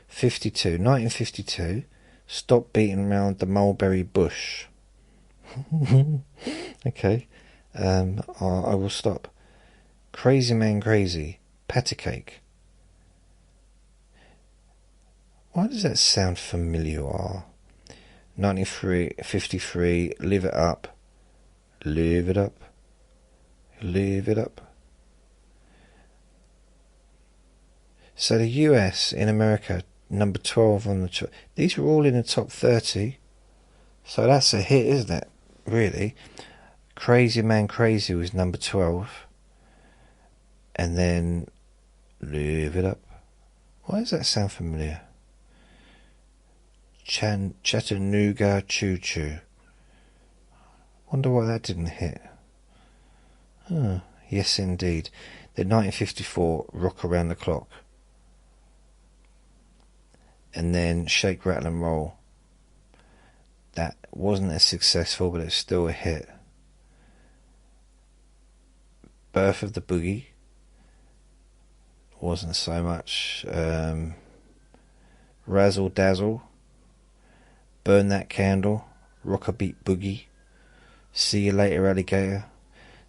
1952. Stop Beating Round the Mulberry Bush. Okay. I will stop. Crazy Man Crazy. Patty Cake. Why does that sound familiar? 1953. Live It Up. Live It Up. Live It Up. So the US in America, number 12 on the... These are all in the top 30. So that's a hit, isn't it? Really. Crazy Man Crazy was number 12. And then Live It Up. Why does that sound familiar? Chattanooga Choo Choo. Wonder why that didn't hit. Yes, indeed. The 1954 Rock Around the Clock. And then Shake, Rattle and Roll. That wasn't as successful, but it's still a hit. Birth of the Boogie. Wasn't so much. Razzle Dazzle. Burn That Candle. Rock a Beat Boogie. See You Later Alligator.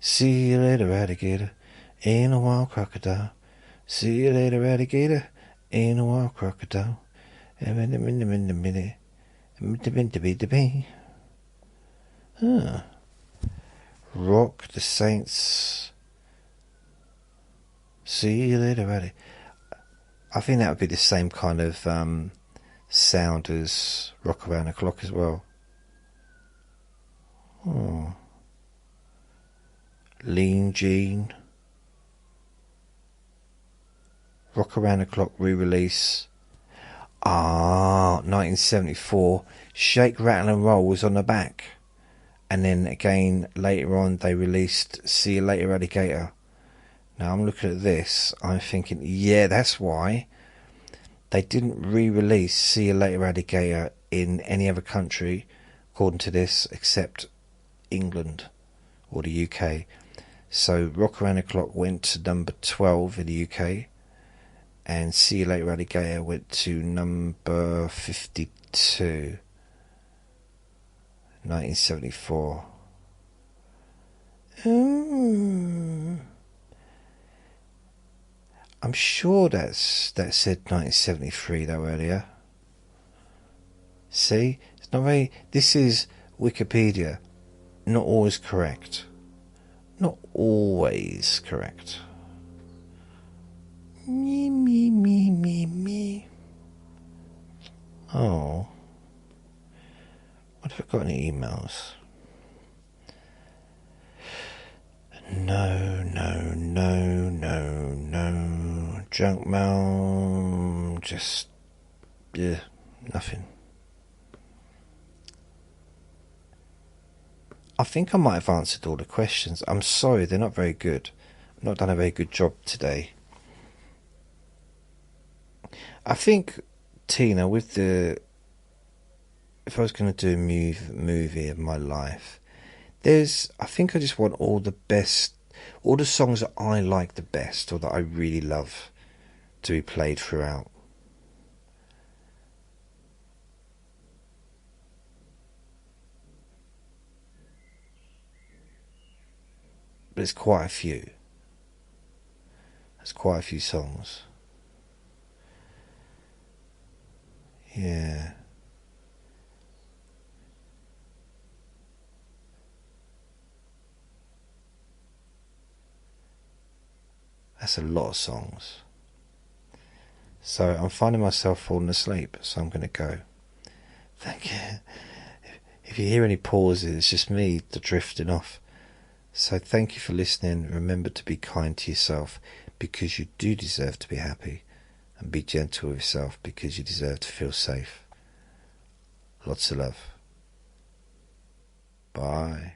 See you later alligator. Ain't a wild crocodile. See you later alligator. Ain't a wild crocodile. Rock the Saints. See you later, Eddie. I think that would be the same kind of sound as Rock Around the Clock as well. Lean Jean. Rock Around the Clock re-release. 1974. Shake, Rattle and Roll was on the back. And then again, later on, they released See You Later Alligator. Now I'm looking at this, I'm thinking, yeah, that's why they didn't re-release See You Later Alligator in any other country, according to this, except England or the UK. So Rock Around the Clock went to number 12 in the UK, and See You Later Alligator went to number 52. 1974. I'm sure that said 1973 though earlier. See, it's not very. This is Wikipedia, not always correct. Not always correct. Me. Oh. What have I got any emails? No. Junk mail. Just. Yeah, nothing. I think I might have answered all the questions. I'm sorry, they're not very good. I've not done a very good job today. I think, Tina, with the... If I was going to do a movie of my life, I think I just want all the best, all the songs that I like the best, or that I really love, to be played throughout. But there's quite a few. There's quite a few songs. Yeah. That's a lot of songs. So I'm finding myself falling asleep, so I'm going to go. Thank you. If you hear any pauses, it's just me drifting off. So thank you for listening. Remember to be kind to yourself, because you do deserve to be happy. And be gentle with yourself, because you deserve to feel safe. Lots of love. Bye.